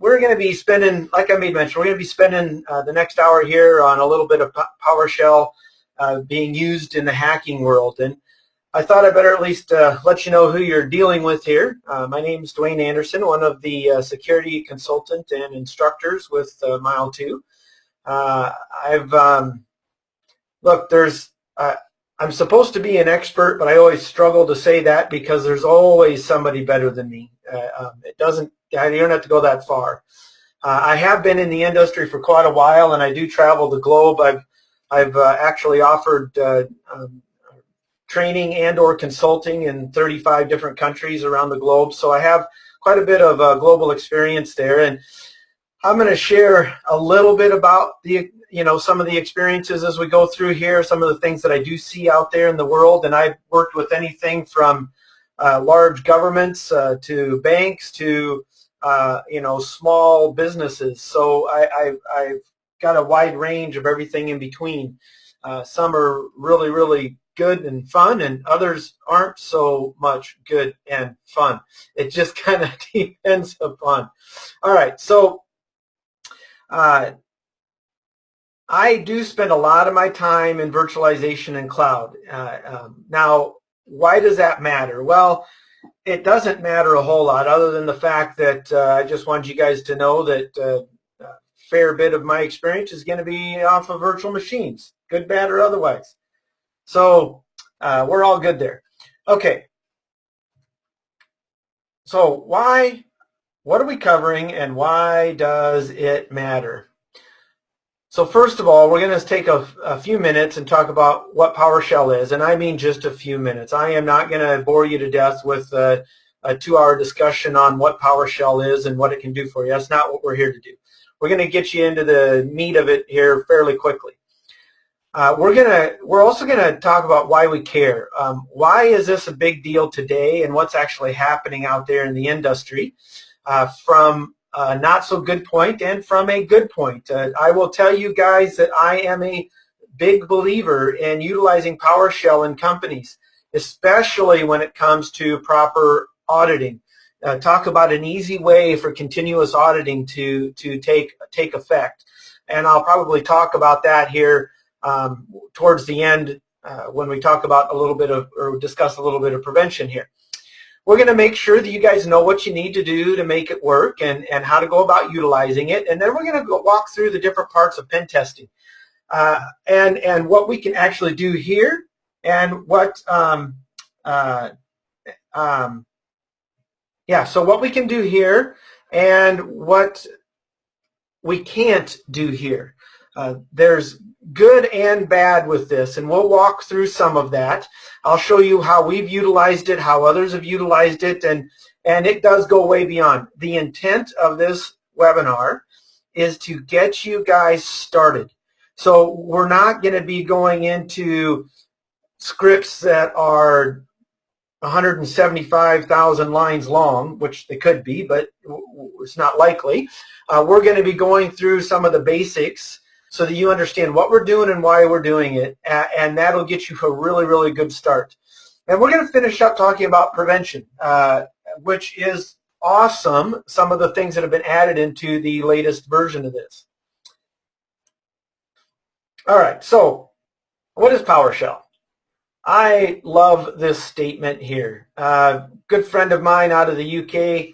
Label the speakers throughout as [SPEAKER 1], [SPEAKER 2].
[SPEAKER 1] we're going to be spending, like I made mention, we're going to be spending the next hour here on a little bit of PowerShell being used in the hacking world. And I thought I better at least let you know who you're dealing with here. My name is Dwayne Anderson, one of the security consultant and instructors with Mile2. Look, I'm supposed to be an expert, but I always struggle to say that because there's always somebody better than me. You don't have to go that far. I have been in the industry for quite a while, and I do travel the globe. I've actually offered training and or consulting in 35 different countries around the globe, so I have quite a bit of global experience there. And I'm going to share a little bit about some of the experiences as we go through here, some of the things that I do see out there in the world. And I've worked with anything from large governments to banks to small businesses. So I've got a wide range of everything in between. Some are really, really good and fun, and others aren't so much good and fun. It just kind of depends upon. All right, so I do spend a lot of my time in virtualization and cloud. Now, why does that matter? Well, it doesn't matter a whole lot other than the fact that I just wanted you guys to know that a fair bit of my experience is going to be off of virtual machines, good, bad, or otherwise. So we're all good there. Okay. So what are we covering, and why does it matter? So first of all, we're going to take a few minutes and talk about what PowerShell is, and I mean just a few minutes. I am not going to bore you to death with a 2-hour discussion on what PowerShell is and what it can do for you. That's not what we're here to do. We're going to get you into the meat of it here fairly quickly. We're also going to talk about why we care. Why is this a big deal today, and what's actually happening out there in the industry from a not so good point and from a good point. I will tell you guys that I am a big believer in utilizing PowerShell in companies, especially when it comes to proper auditing. Talk about an easy way for continuous auditing to take effect. And I'll probably talk about that here towards the end when we talk about or discuss a little bit of prevention here. We're going to make sure that you guys know what you need to do to make it work and how to go about utilizing it. And then we're going to walk through the different parts of pen testing and what we can actually do here, and what so what we can do here and what we can't do here. There's good and bad with this, and we'll walk through some of that. I'll show you how we've utilized it, how others have utilized it, and it does go way beyond. The intent of this webinar is to get you guys started. So we're not going to be going into scripts that are 175,000 lines long, which they could be, but it's not likely. We're going to be going through some of the basics so that you understand what we're doing and why we're doing it, and that'll get you a really, really good start. And we're going to finish up talking about prevention, which is awesome, some of the things that have been added into the latest version of this. All right, so what is PowerShell? I love this statement here. Good friend of mine out of the UK,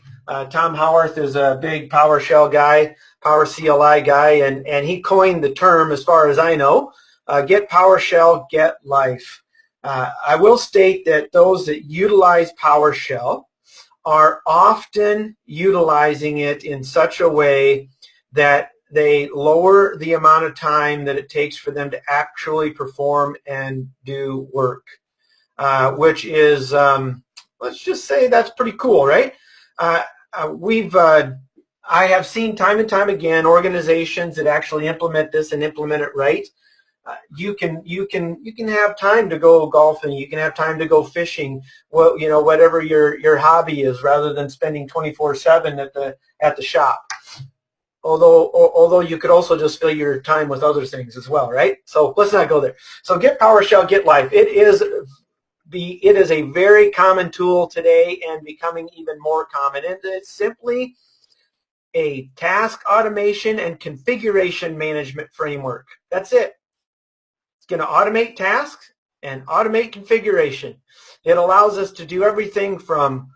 [SPEAKER 1] Tom Howarth, is a big PowerShell guy, Power CLI guy, and he coined the term, as far as I know, get PowerShell, get life. I will state that those that utilize PowerShell are often utilizing it in such a way that they lower the amount of time that it takes for them to actually perform and do work, which is, let's just say that's pretty cool, right? I have seen time and time again organizations that actually implement this and implement it right. You can have time to go golfing, you can have time to go fishing, well, whatever your hobby is, rather than spending 24/7 at the shop. Although you could also just fill your time with other things as well, right? So let's not go there. So get PowerShell, get life. It is a very common tool today and becoming even more common. And it's simply a task automation and configuration management framework. That's it. It's going to automate tasks and automate configuration. It allows us to do everything from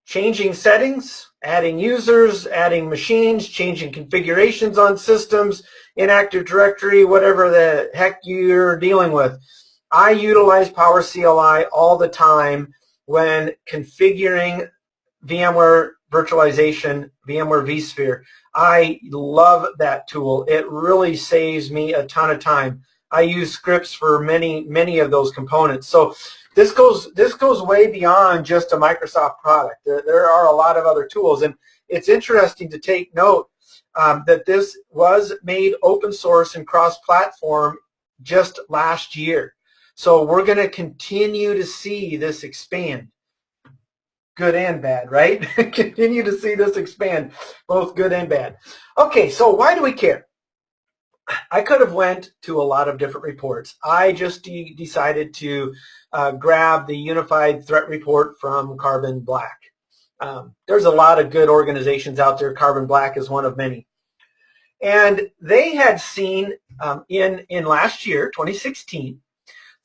[SPEAKER 1] changing settings, adding users, adding machines, changing configurations on systems, in Active Directory, whatever the heck you're dealing with. I utilize Power CLI all the time when configuring VMware virtualization, VMware vSphere. I love that tool. It really saves me a ton of time. I use scripts for many of those components. So this goes way beyond just a Microsoft product. There are a lot of other tools, and it's interesting to take note that this was made open source and cross-platform just last year. So we're going to continue to see this expand, good and bad, right? Continue to see this expand, both good and bad. Okay, so why do we care? I could have went to a lot of different reports. I just decided to grab the Unified Threat Report from Carbon Black. There's a lot of good organizations out there. Carbon Black is one of many. And they had seen in last year, 2016,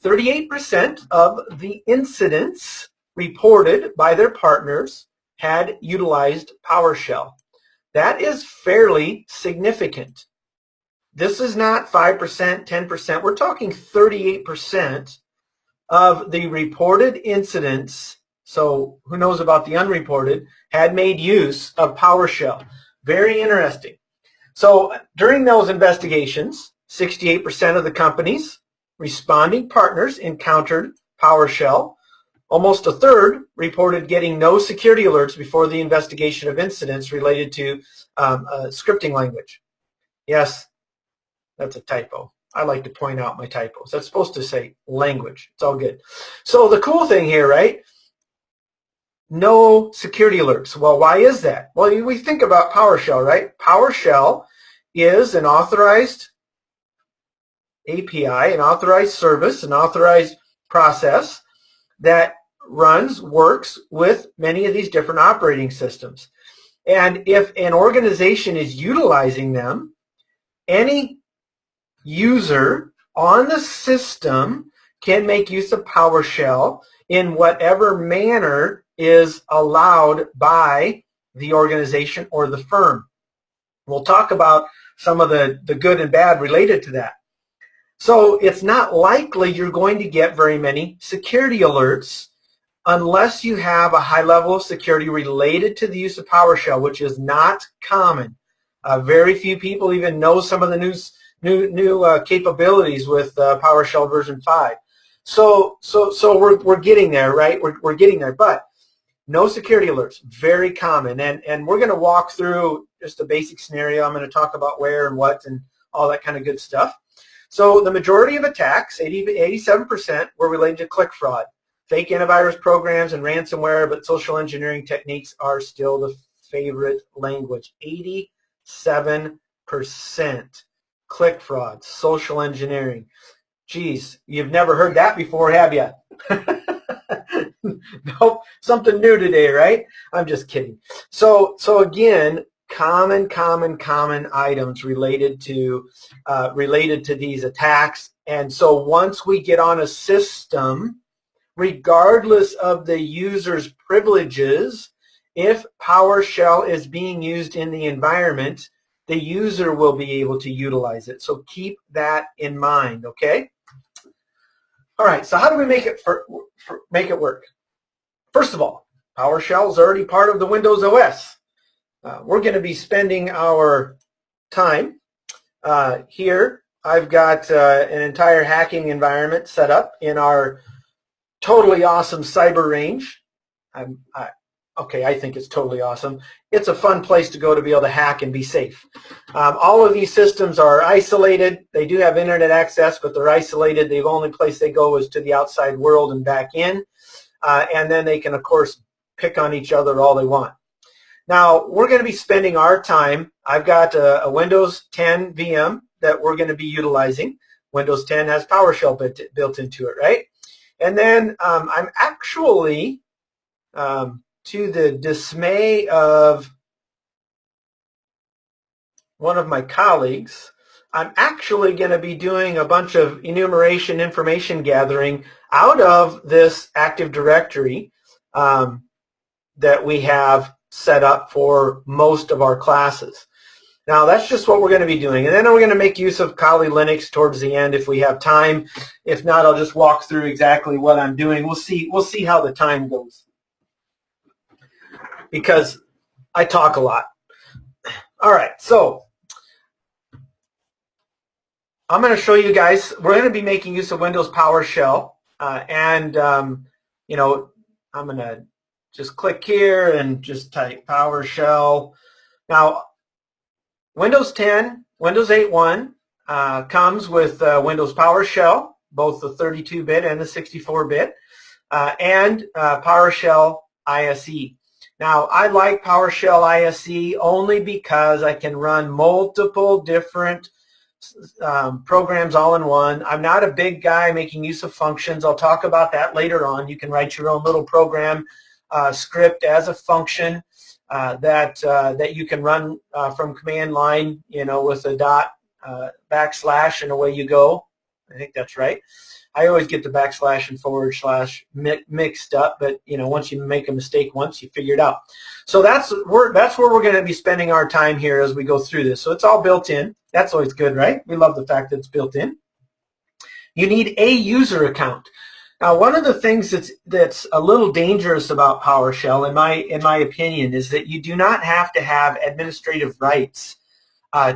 [SPEAKER 1] 38% of the incidents reported by their partners had utilized PowerShell. That is fairly significant. This is not 5%, 10%. We're talking 38% of the reported incidents, so who knows about the unreported, had made use of PowerShell. Very interesting. So during those investigations, 68% of the companies responding partners encountered PowerShell. Almost a third reported getting no security alerts before the investigation of incidents related to scripting language. Yes, that's a typo. I like to point out my typos. That's supposed to say language. It's all good. So the cool thing here, right? No security alerts. Well, why is that? Well, we think about PowerShell, right? PowerShell is an authorized API, an authorized service, an authorized process that works with many of these different operating systems. And if an organization is utilizing them, any user on the system can make use of PowerShell in whatever manner is allowed by the organization or the firm. We'll talk about some of the good and bad related to that. So it's not likely you're going to get very many security alerts unless you have a high level of security related to the use of PowerShell, which is not common. Very few people even know some of the new capabilities with PowerShell version 5. So we're getting there, right? We're getting there, but no security alerts, very common. And we're going to walk through just a basic scenario. I'm going to talk about where and what and all that kind of good stuff. So the majority of attacks, 87%, were related to click fraud. Fake antivirus programs and ransomware, but social engineering techniques are still the favorite language. 87% click fraud, social engineering. Geez, you've never heard that before, have you? Nope, something new today, right? I'm just kidding. So again, common items related to these attacks. And so once we get on a system, regardless of the user's privileges, if PowerShell is being used in the environment, the user will be able to utilize it. So keep that in mind, okay? All right, so how do we make it work? First of all, PowerShell is already part of the Windows OS. We're going to be spending our time here. I've got an entire hacking environment set up in our totally awesome cyber range. Okay, I think it's totally awesome. It's a fun place to go to be able to hack and be safe. All of these systems are isolated. They do have internet access, but they're isolated. The only place they go is to the outside world and back in. And then they can, of course, pick on each other all they want. Now, we're going to be spending our time. I've got a Windows 10 VM that we're going to be utilizing. Windows 10 has PowerShell built into it, right? And then I'm actually, to the dismay of one of my colleagues, I'm actually going to be doing a bunch of enumeration information gathering out of this Active Directory that we have set up for most of our classes. Now, that's just what we're going to be doing. And then we're going to make use of Kali Linux towards the end if we have time. If not, I'll just walk through exactly what I'm doing. We'll see how the time goes, because I talk a lot. All right, so I'm going to show you guys. We're going to be making use of Windows PowerShell. You know, I'm going to just click here and just type PowerShell. Now, Windows 10, Windows 8.1 comes with Windows PowerShell, both the 32-bit and the 64-bit, and PowerShell ISE. Now, I like PowerShell ISE only because I can run multiple different programs all in one. I'm not a big guy making use of functions. I'll talk about that later on. You can write your own little program script as a function that you can run from command line, you know, with a dot, backslash, and away you go. I think that's right. I always get the backslash and forward slash mixed up, but you know, once you make a mistake once, you figure it out. So that's where we're going to be spending our time here as we go through this. So it's all built in. That's always good, right? We love the fact that it's built in. You need a user account. Now, one of the things that's a little dangerous about PowerShell, in my opinion, is that you do not have to have administrative rights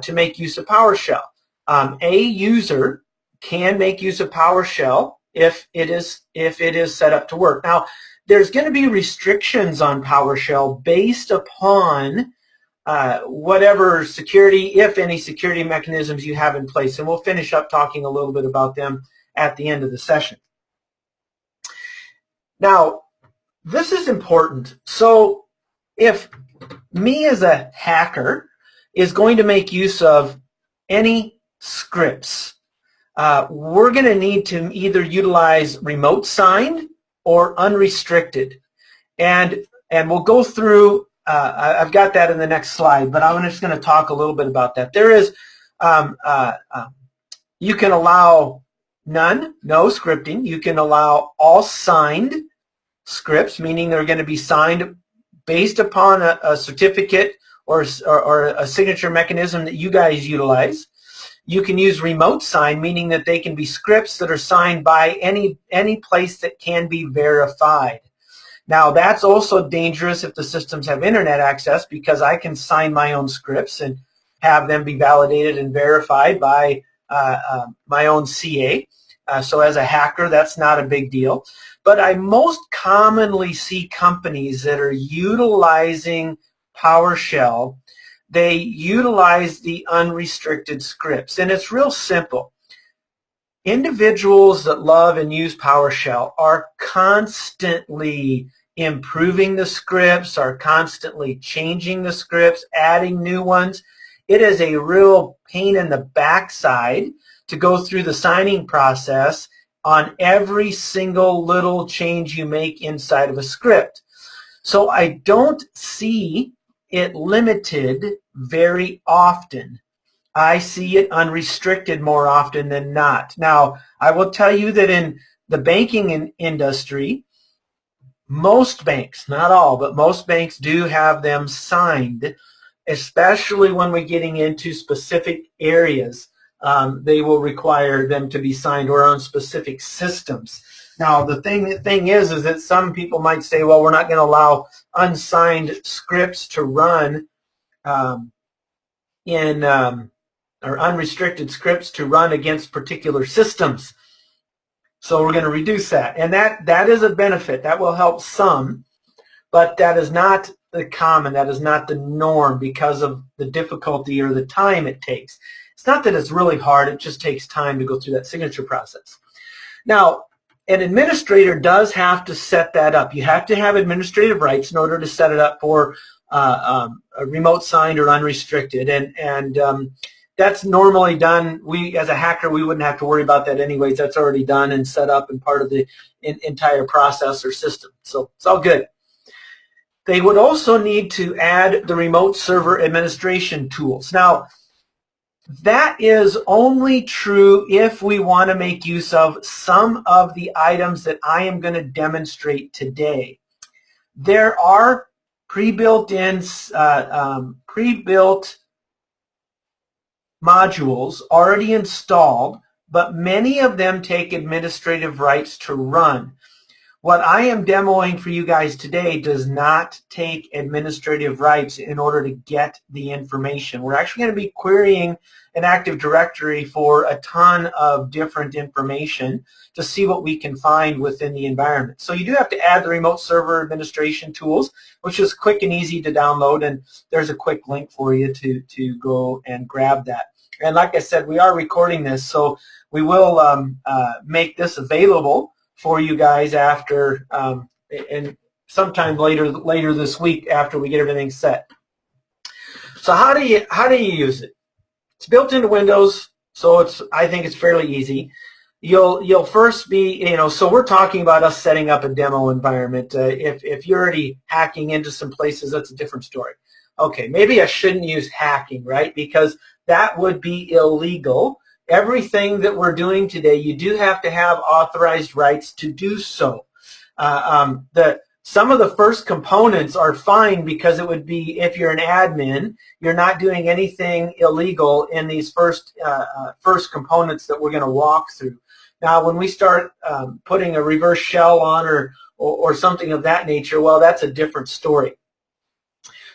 [SPEAKER 1] to make use of PowerShell. A user can make use of PowerShell if it is set up to work. Now, there's going to be restrictions on PowerShell based upon whatever security, if any security mechanisms you have in place, and we'll finish up talking a little bit about them at the end of the session. Now, this is important. So if me as a hacker is going to make use of any scripts, we're going to need to either utilize remote signed or unrestricted. And we'll go through, I've got that in the next slide, but I'm just going to talk a little bit about that. There is, you can allow none, no scripting. You can allow all signed scripts, meaning they're going to be signed based upon a certificate or a signature mechanism that you guys utilize. You can use remote sign, meaning that they can be scripts that are signed by any place that can be verified. Now, that's also dangerous if the systems have internet access, because I can sign my own scripts and have them be validated and verified by my own CA. So as a hacker, that's not a big deal. But I most commonly see companies that are utilizing PowerShell. They utilize the unrestricted scripts, and it's real simple. Individuals that love and use PowerShell are constantly improving the scripts, are constantly changing the scripts, adding new ones. It is a real pain in the backside to go through the signing process on every single little change you make inside of a script. So I don't see it limited very often. I see it unrestricted more often than not. Now, I will tell you that in the banking industry, most banks, not all, but most banks do have them signed, especially when we're getting into specific areas. They will require them to be signed or on specific systems. Now, the thing is that some people might say, well, we're not going to allow unsigned scripts to run or unrestricted scripts to run against particular systems. So we're going to reduce that. And that is a benefit. That will help some, but that is not the common. That is not the norm because of the difficulty or the time it takes. It's not that it's really hard. It just takes time to go through that signature process. Now, an administrator does have to set that up. You have to have administrative rights in order to set it up for a remote signed or unrestricted. And that's normally done. We, as a hacker, we wouldn't have to worry about that anyways. That's already done and set up and part of the entire process or system. So it's all good. They would also need to add the remote server administration tools. Now, That is only true if we want to make use of some of the items that I am going to demonstrate today. There are pre-built modules already installed, but many of them take administrative rights to run. What I am demoing for you guys today does not take administrative rights in order to get the information. We're actually going to be querying an Active Directory for a ton of different information to see what we can find within the environment. So you do have to add the remote server administration tools, which is quick and easy to download, and there's a quick link for you to go and grab that. And like I said, we are recording this, so we will make this available for you guys after and sometime later this week after we get everything set. So how do you use it? It's built into Windows, so I think it's fairly easy. You'll first be, so we're talking about us setting up a demo environment. If you're already hacking into some places, that's a different story. Okay, maybe I shouldn't use hacking, right? Because that would be illegal. Everything that we're doing today, you do have to have authorized rights to do so. Some of the first components are fine because it would be, if you're an admin, you're not doing anything illegal in these first components that we're going to walk through. Now, when we start putting a reverse shell on or something of that nature, well, that's a different story.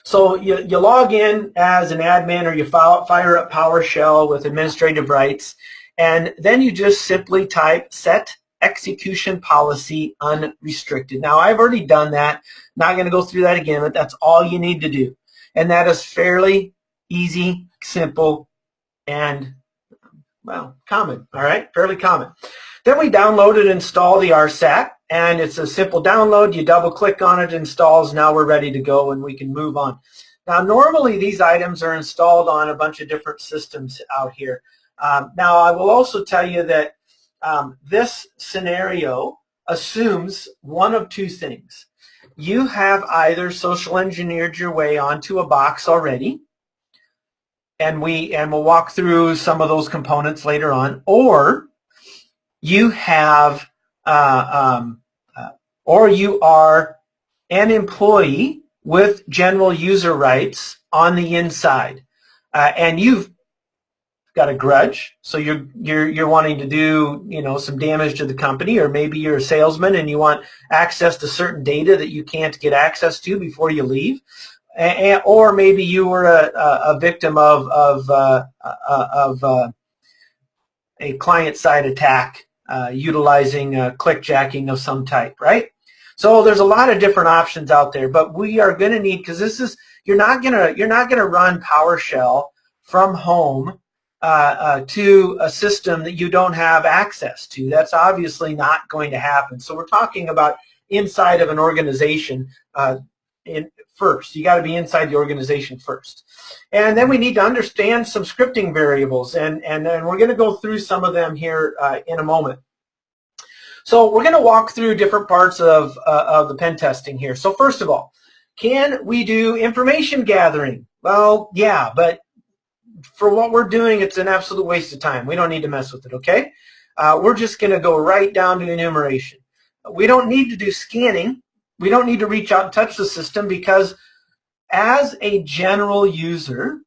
[SPEAKER 1] So you log in as an admin, or you fire up PowerShell with administrative rights, and then you just simply type set execution policy unrestricted. Now, I've already done that. Not going to go through that again, but that's all you need to do. And that is fairly easy, simple, and, well, common, all right? Fairly common. Then we download and install the RSAT, and it's a simple download. You double-click on it, installs. Now we're ready to go, and we can move on. Now, normally these items are installed on a bunch of different systems out here. Now, I will also tell you that this scenario assumes one of two things. You have either social engineered your way onto a box already, and we'll walk through some of those components later on, or you have or you are an employee with general user rights on the inside, and you've got a grudge, so you're wanting to do some damage to the company, or maybe you're a salesman and you want access to certain data that you can't get access to before you leave, or maybe you were a victim of a client-side attack utilizing clickjacking of some type, right? So there's a lot of different options out there, but we are going to need, because you're not gonna run PowerShell from home to a system that you don't have access to. That's obviously not going to happen. So we're talking about inside of an organization first. You got to be inside the organization first. And then we need to understand some scripting variables, and then we're going to go through some of them here in a moment. So we're going to walk through different parts of the pen testing here. So first of all, can we do information gathering? Well, yeah, but for what we're doing, it's an absolute waste of time. We don't need to mess with it, okay? We're just going to go right down to enumeration. We don't need to do scanning. We don't need to reach out and touch the system, because as a general user,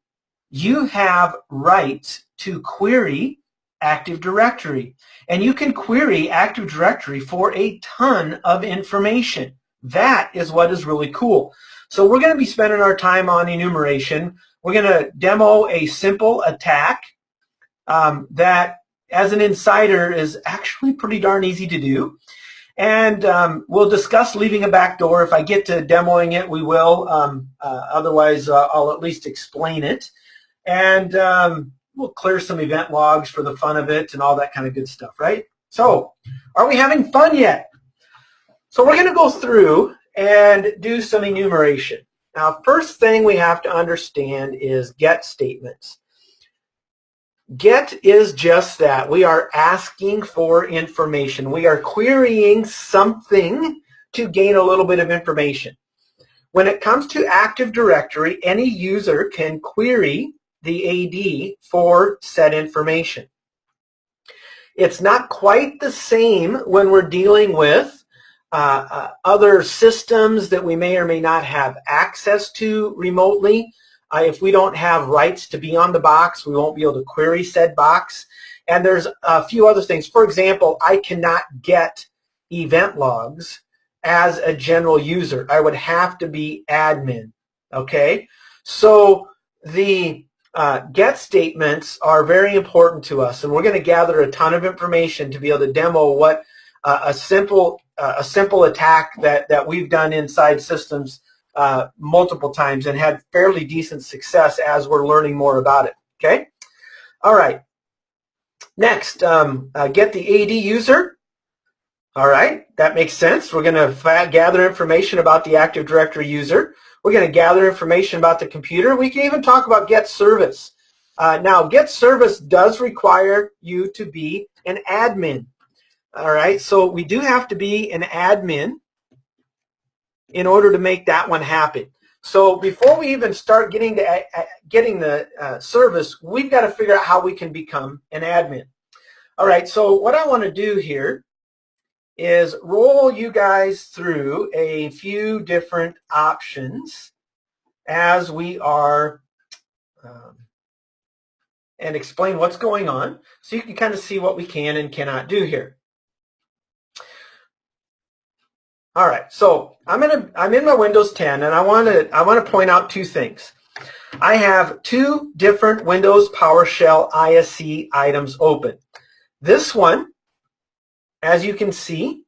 [SPEAKER 1] you have rights to query Active Directory. And you can query Active Directory for a ton of information. That is what is really cool. So we're going to be spending our time on enumeration. We're going to demo a simple attack that, as an insider, is actually pretty darn easy to do. And we'll discuss leaving a backdoor. If I get to demoing it, we will. Otherwise, I'll at least explain it. And we'll clear some event logs for the fun of it and all that kind of good stuff, right? So, are we having fun yet? So we're going to go through and do some enumeration. Now, first thing we have to understand is get statements. Get is just that. We are asking for information. We are querying something to gain a little bit of information. When it comes to Active Directory, any user can query the AD for said information. It's not quite the same when we're dealing with other systems that we may or may not have access to remotely. If we don't have rights to be on the box, we won't be able to query said box. And there's a few other things. For example, I cannot get event logs as a general user. I would have to be admin. Okay? So the get statements are very important to us, and we're going to gather a ton of information to be able to demo what a simple attack that we've done inside systems multiple times and had fairly decent success as we're learning more about it. Okay? All right. Next, get the AD user. All right, that makes sense. We're going to gather information about the Active Directory user. We're going to gather information about the computer. We can even talk about get service. Now, get service does require you to be an admin. All right, so we do have to be an admin in order to make that one happen. So before we even start getting the service, we've got to figure out how we can become an admin. All right, so what I want to do here is roll you guys through a few different options as we are and explain what's going on so you can kind of see what we can and cannot do here. All right, so I'm in my Windows 10 and I want to point out two things. I have two different Windows PowerShell ISC items open. This one, as you can see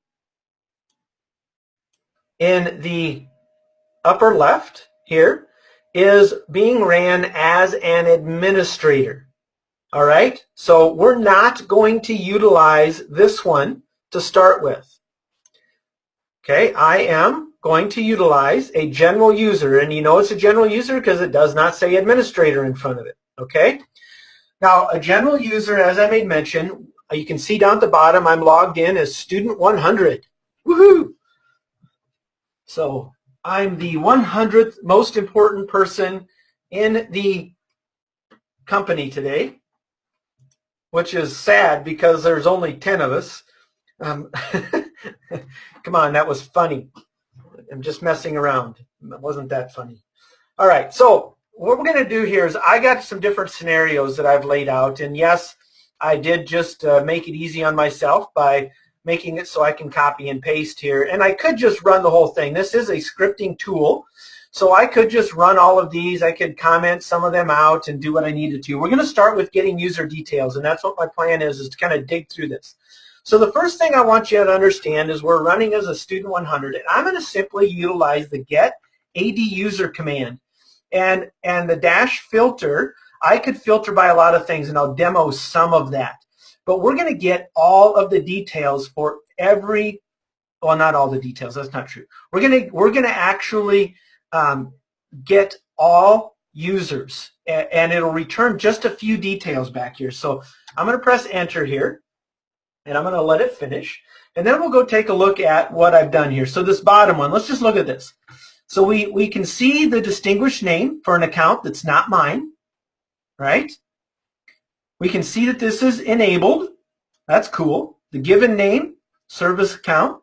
[SPEAKER 1] in the upper left here, is being ran as an administrator. All right, so we're not going to utilize this one to start with. Okay, I am going to utilize a general user, and you know it's a general user because it does not say administrator in front of it. Okay, now a general user, as I made mention, you can see down at the bottom, I'm logged in as student 100. Woohoo! So I'm the 100th most important person in the company today, which is sad because there's only 10 of us. Come on, that was funny. I'm just messing around. It wasn't that funny. All right, so what we're going to do here is I got some different scenarios that I've laid out, and yes, I did just make it easy on myself by making it so I can copy and paste here. And I could just run the whole thing. This is a scripting tool, so I could just run all of these. I could comment some of them out and do what I needed to. We're going to start with getting user details, and that's what my plan is to kind of dig through this. So the first thing I want you to understand is we're running as a student 100, and I'm going to simply utilize the get AD user command. And the dash filter, I could filter by a lot of things, and I'll demo some of that. But we're going to get all of the details for every, well, not all the details, that's not true. We're going to actually get all users, and it'll return just a few details back here. So I'm going to press enter here, and I'm going to let it finish. And then we'll go take a look at what I've done here. So this bottom one, let's just look at this. So we can see the distinguished name for an account that's not mine, right? We can see that this is enabled. That's cool. The given name, service account,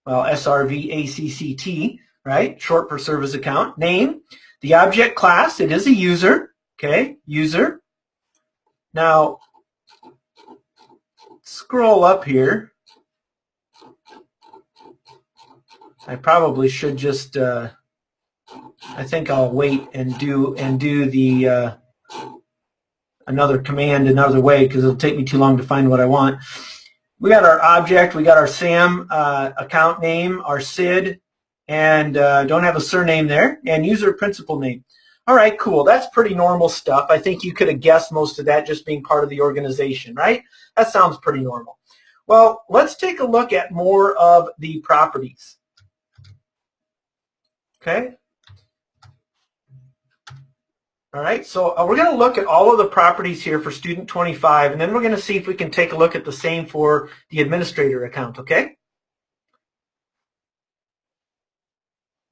[SPEAKER 1] well, SRVACCT, right? Short for service account. Name, the object class, it is a user, okay? User. Now, scroll up here. I probably should just, I think I'll wait and do the another command another way because it'll take me too long to find what I want. We got our object, we got our SAM account name, our SID, and don't have a surname there, and user principal name. All right, cool. That's pretty normal stuff. I think you could have guessed most of that just being part of the organization, right? That sounds pretty normal. Well, let's take a look at more of the properties. Okay. All right, so we're going to look at all of the properties here for student 25, and then we're going to see if we can take a look at the same for the administrator account, okay?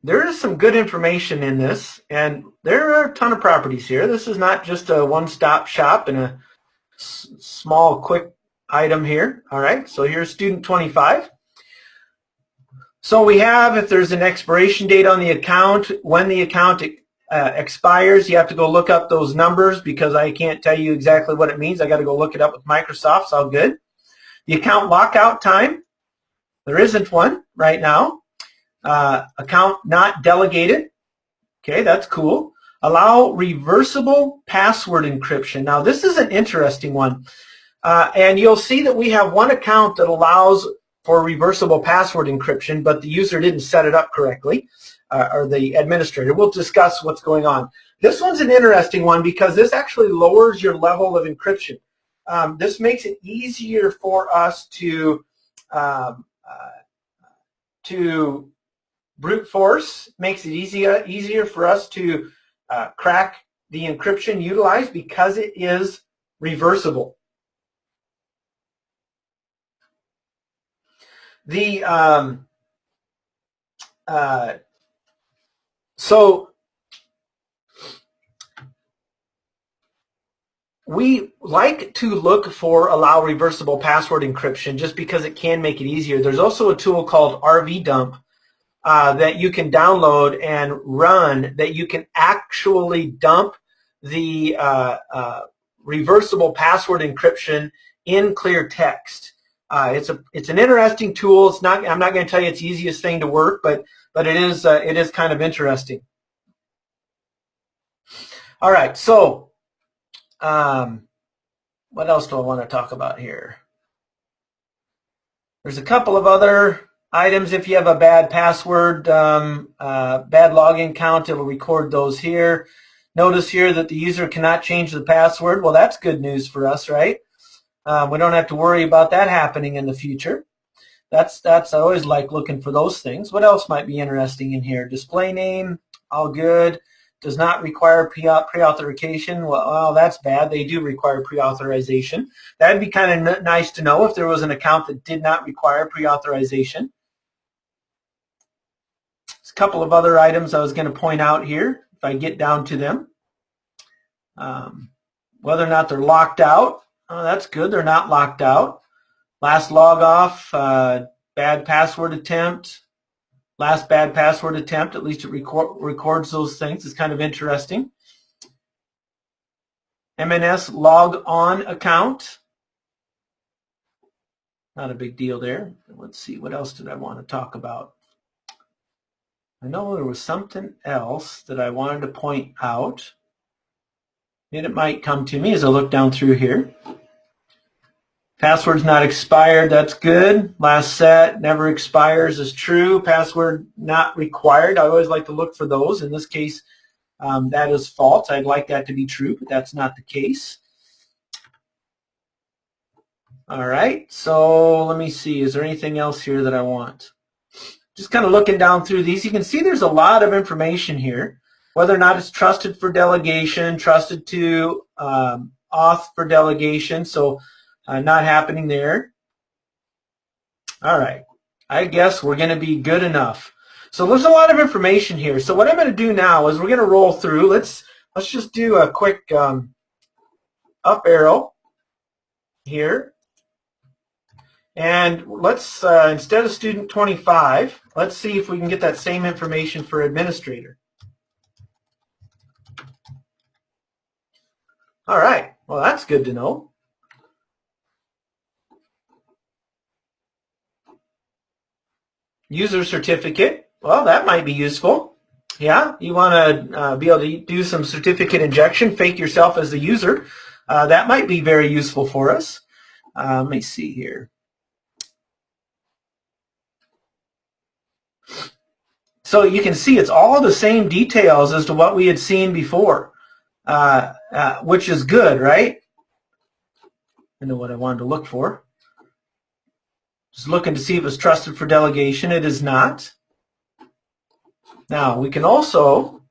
[SPEAKER 1] there is some good information in this, and there are a ton of properties here. This is not just a one-stop shop and a small, quick item here. All right, so here's student 25. So we have, if there's an expiration date on the account, when the account expires, you have to go look up those numbers because I can't tell you exactly what it means. I got to go look it up with Microsoft. It's all good. The account lockout time, there isn't one right now. Account not delegated. Okay, that's cool. Allow reversible password encryption. Now, this is an interesting one. And you'll see that we have one account that allows for reversible password encryption, but the user didn't set it up correctly, or the administrator. We'll discuss what's going on. This one's an interesting one because this actually lowers your level of encryption. This makes it easier for us to brute force, makes it easier for us to crack the encryption utilized because it is reversible. So we like to look for allow reversible password encryption just because it can make it easier. There's also a tool called RVdump that you can download and run that you can actually dump the reversible password encryption in clear text. It's an interesting tool. It's not. I'm not going to tell you it's the easiest thing to work, but it is kind of interesting. All right. So, what else do I want to talk about here? There's a couple of other items. If you have a bad password, bad login count, it'll record those here. Notice here that the user cannot change the password. Well, that's good news for us, right? We don't have to worry about that happening in the future. That's I always like looking for those things. What else might be interesting in here? Display name, all good. Does not require pre-authorization. Well, that's bad. They do require pre-authorization. That'd be kind of nice to know if there was an account that did not require pre-authorization. There's a couple of other items I was going to point out here if I get down to them. Whether or not they're locked out. Oh, that's good. They're not locked out. Last log off, bad password attempt. Last bad password attempt, at least it records those things. It's kind of interesting. MNS log on account. Not a big deal there. Let's see, what else did I want to talk about? I know there was something else that I wanted to point out. And it might come to me as I look down through here. Password's not expired, that's good. Last set, never expires is true. Password not required, I always like to look for those. In this case, that is false. I'd like that to be true, but that's not the case. All right, so let me see. Is there anything else here that I want? Just kind of looking down through these, you can see there's a lot of information here. Whether or not it's trusted for delegation, trusted to auth for delegation, so not happening there. All right, I guess we're going to be good enough. So there's a lot of information here. So what I'm going to do now is we're going to roll through. Let's just do a quick up arrow here. And let's, instead of student 25, let's see if we can get that same information for administrator. All right, well, that's good to know. User certificate, well, that might be useful. Yeah, you want to be able to do some certificate injection, fake yourself as the user. That might be very useful for us. Let me see here. So you can see it's all the same details as to what we had seen before, which is good, right? I know what I wanted to look for. Just looking to see if it's trusted for delegation. It is not. Now, we can also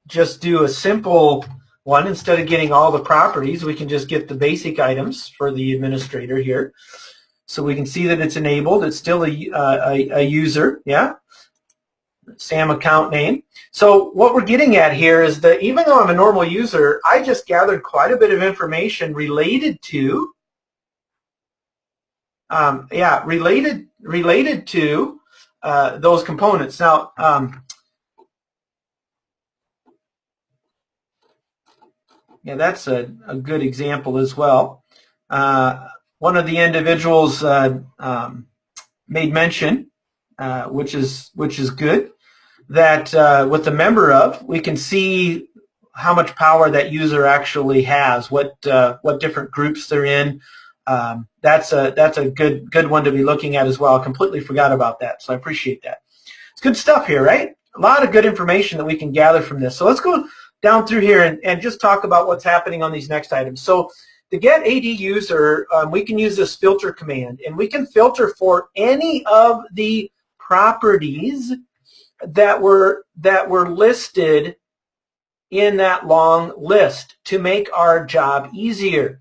[SPEAKER 1] just do a simple one. Instead of getting all the properties, we can just get the basic items for the administrator here. So we can see that it's enabled. It's still a user, yeah? SAM account name. So what we're getting at here is that even though I'm a normal user, I just gathered quite a bit of information related to, related to those components. Now, yeah, that's a good example as well. One of the individuals made mention, which is good, that with the member of, we can see how much power that user actually has, what different groups they're in. That's a good one to be looking at as well. I completely forgot about that, so I appreciate that. It's good stuff here, right? A lot of good information that we can gather from this. So let's go down through here and just talk about what's happening on these next items. So to get AD user, we can use this filter command, and we can filter for any of the properties that were listed in that long list to make our job easier.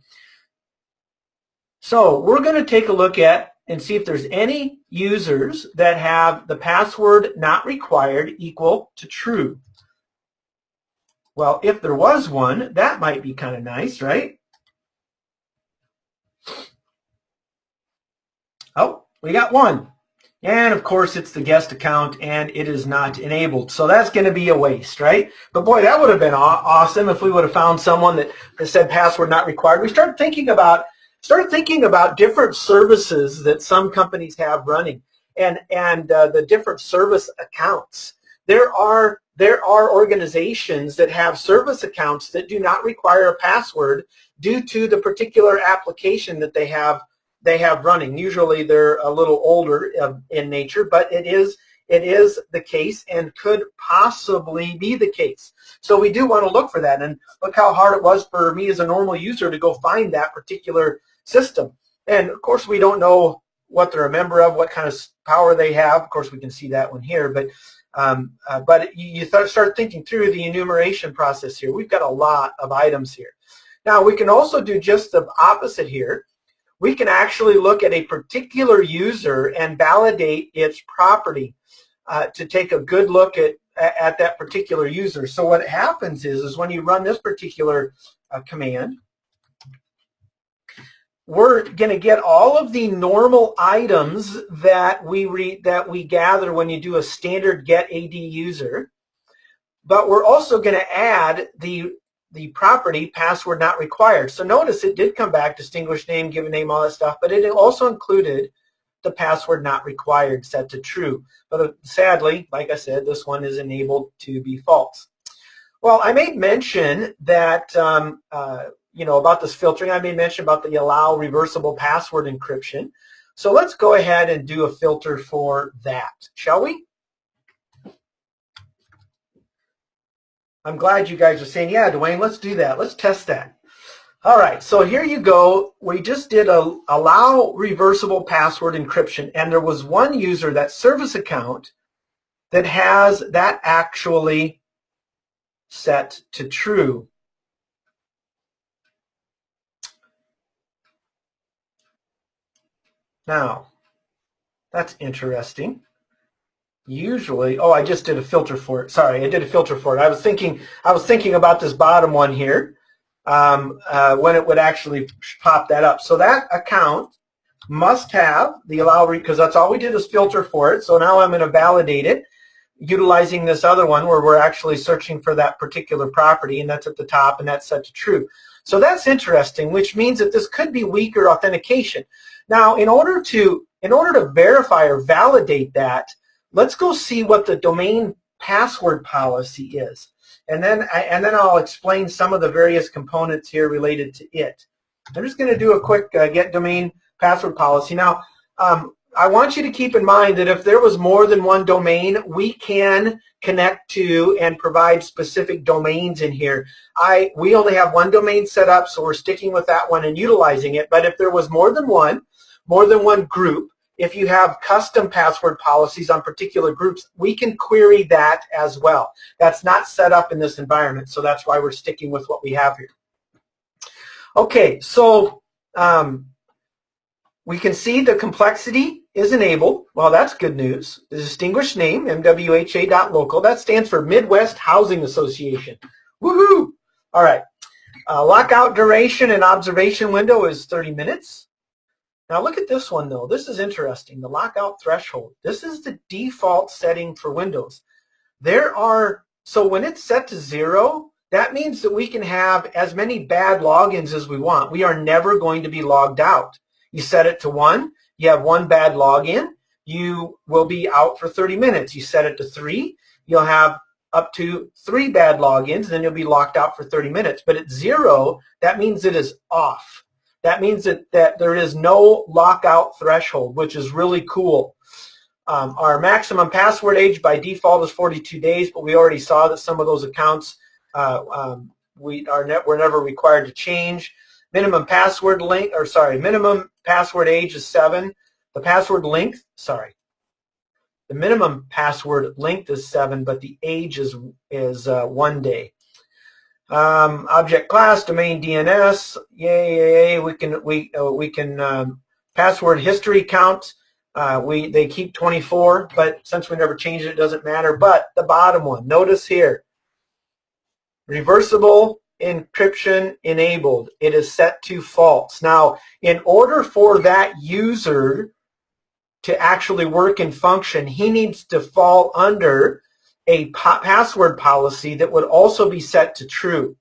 [SPEAKER 1] So we're going to take a look at and see if there's any users that have the password not required equal to true. Well, if there was one, that might be kind of nice, right? Oh, we got one. And of course, it's the guest account, and it is not enabled. So that's going to be a waste, right? But boy, that would have been awesome if we would have found someone that said password not required. We start thinking about different services that some companies have running, and the different service accounts. There are organizations that have service accounts that do not require a password due to the particular application that they have running. Usually they're a little older in nature, but it is the case and could possibly be the case. So we do want to look for that, and look how hard it was for me as a normal user to go find that particular system. And of course we don't know what they're a member of, what kind of power they have. Of course we can see that one here, but you start thinking through the enumeration process here. We've got a lot of items here. Now we can also do just the opposite here. We can actually look at a particular user and validate its property to take a good look at that particular user. So what happens is when you run this particular command, we're going to get all of the normal items that we gather when you do a standard get AD user, but we're also going to add the property password not required. So notice it did come back, distinguished name, given name, all that stuff, but it also included the password not required set to true. But sadly, like I said, this one is enabled to be false. Well, I made mention that about this filtering. I made mention about the allow reversible password encryption. So let's go ahead and do a filter for that, shall we? I'm glad you guys are saying, yeah, Dwayne, let's do that. Let's test that. All right, so here you go. We just did a allow reversible password encryption, and there was one user, that service account, that has that actually set to true. Now, that's interesting. Usually, oh, I just did a filter for it. Sorry, I did a filter for it. I was thinking about this bottom one here when it would actually pop that up. So that account must have the allow, because that's all we did is filter for it. So now I'm going to validate it utilizing this other one where we're actually searching for that particular property, and that's at the top, and that's set to true. So that's interesting, which means that this could be weaker authentication. Now, in order to verify or validate that, let's go see what the domain password policy is, and then I'll explain some of the various components here related to it. I'm just going to do a quick get domain password policy. Now, I want you to keep in mind that if there was more than one domain, we can connect to and provide specific domains in here. We only have one domain set up, so we're sticking with that one and utilizing it. But if there was more than one group, if you have custom password policies on particular groups, we can query that as well. That's not set up in this environment, so that's why we're sticking with what we have here. Okay, so we can see the complexity is enabled. Well, that's good news. The distinguished name, MWHA.local, that stands for Midwest Housing Association. Woohoo! All right. Lockout duration and observation window is 30 minutes. Now look at this one though. This is interesting. The lockout threshold. This is the default setting for Windows. So when it's set to 0, that means that we can have as many bad logins as we want. We are never going to be logged out. You set it to 1, you have 1 bad login, you will be out for 30 minutes. You set it to 3, you'll have up to 3 bad logins, then you'll be locked out for 30 minutes. But at 0, that means it is off. That means that there is no lockout threshold, which is really cool. Our maximum password age by default is 42 days, but we already saw that some of those accounts we're never required to change. Minimum password minimum password age is 7. The minimum password length is 7, but the age is 1 day. Object class, domain DNS, yay. We can password history count. They keep 24, but since we never changed it, it doesn't matter. But the bottom one, notice here, reversible encryption enabled. It is set to false. Now, in order for that user to actually work and function, he needs to fall under a password policy that would also be set to true.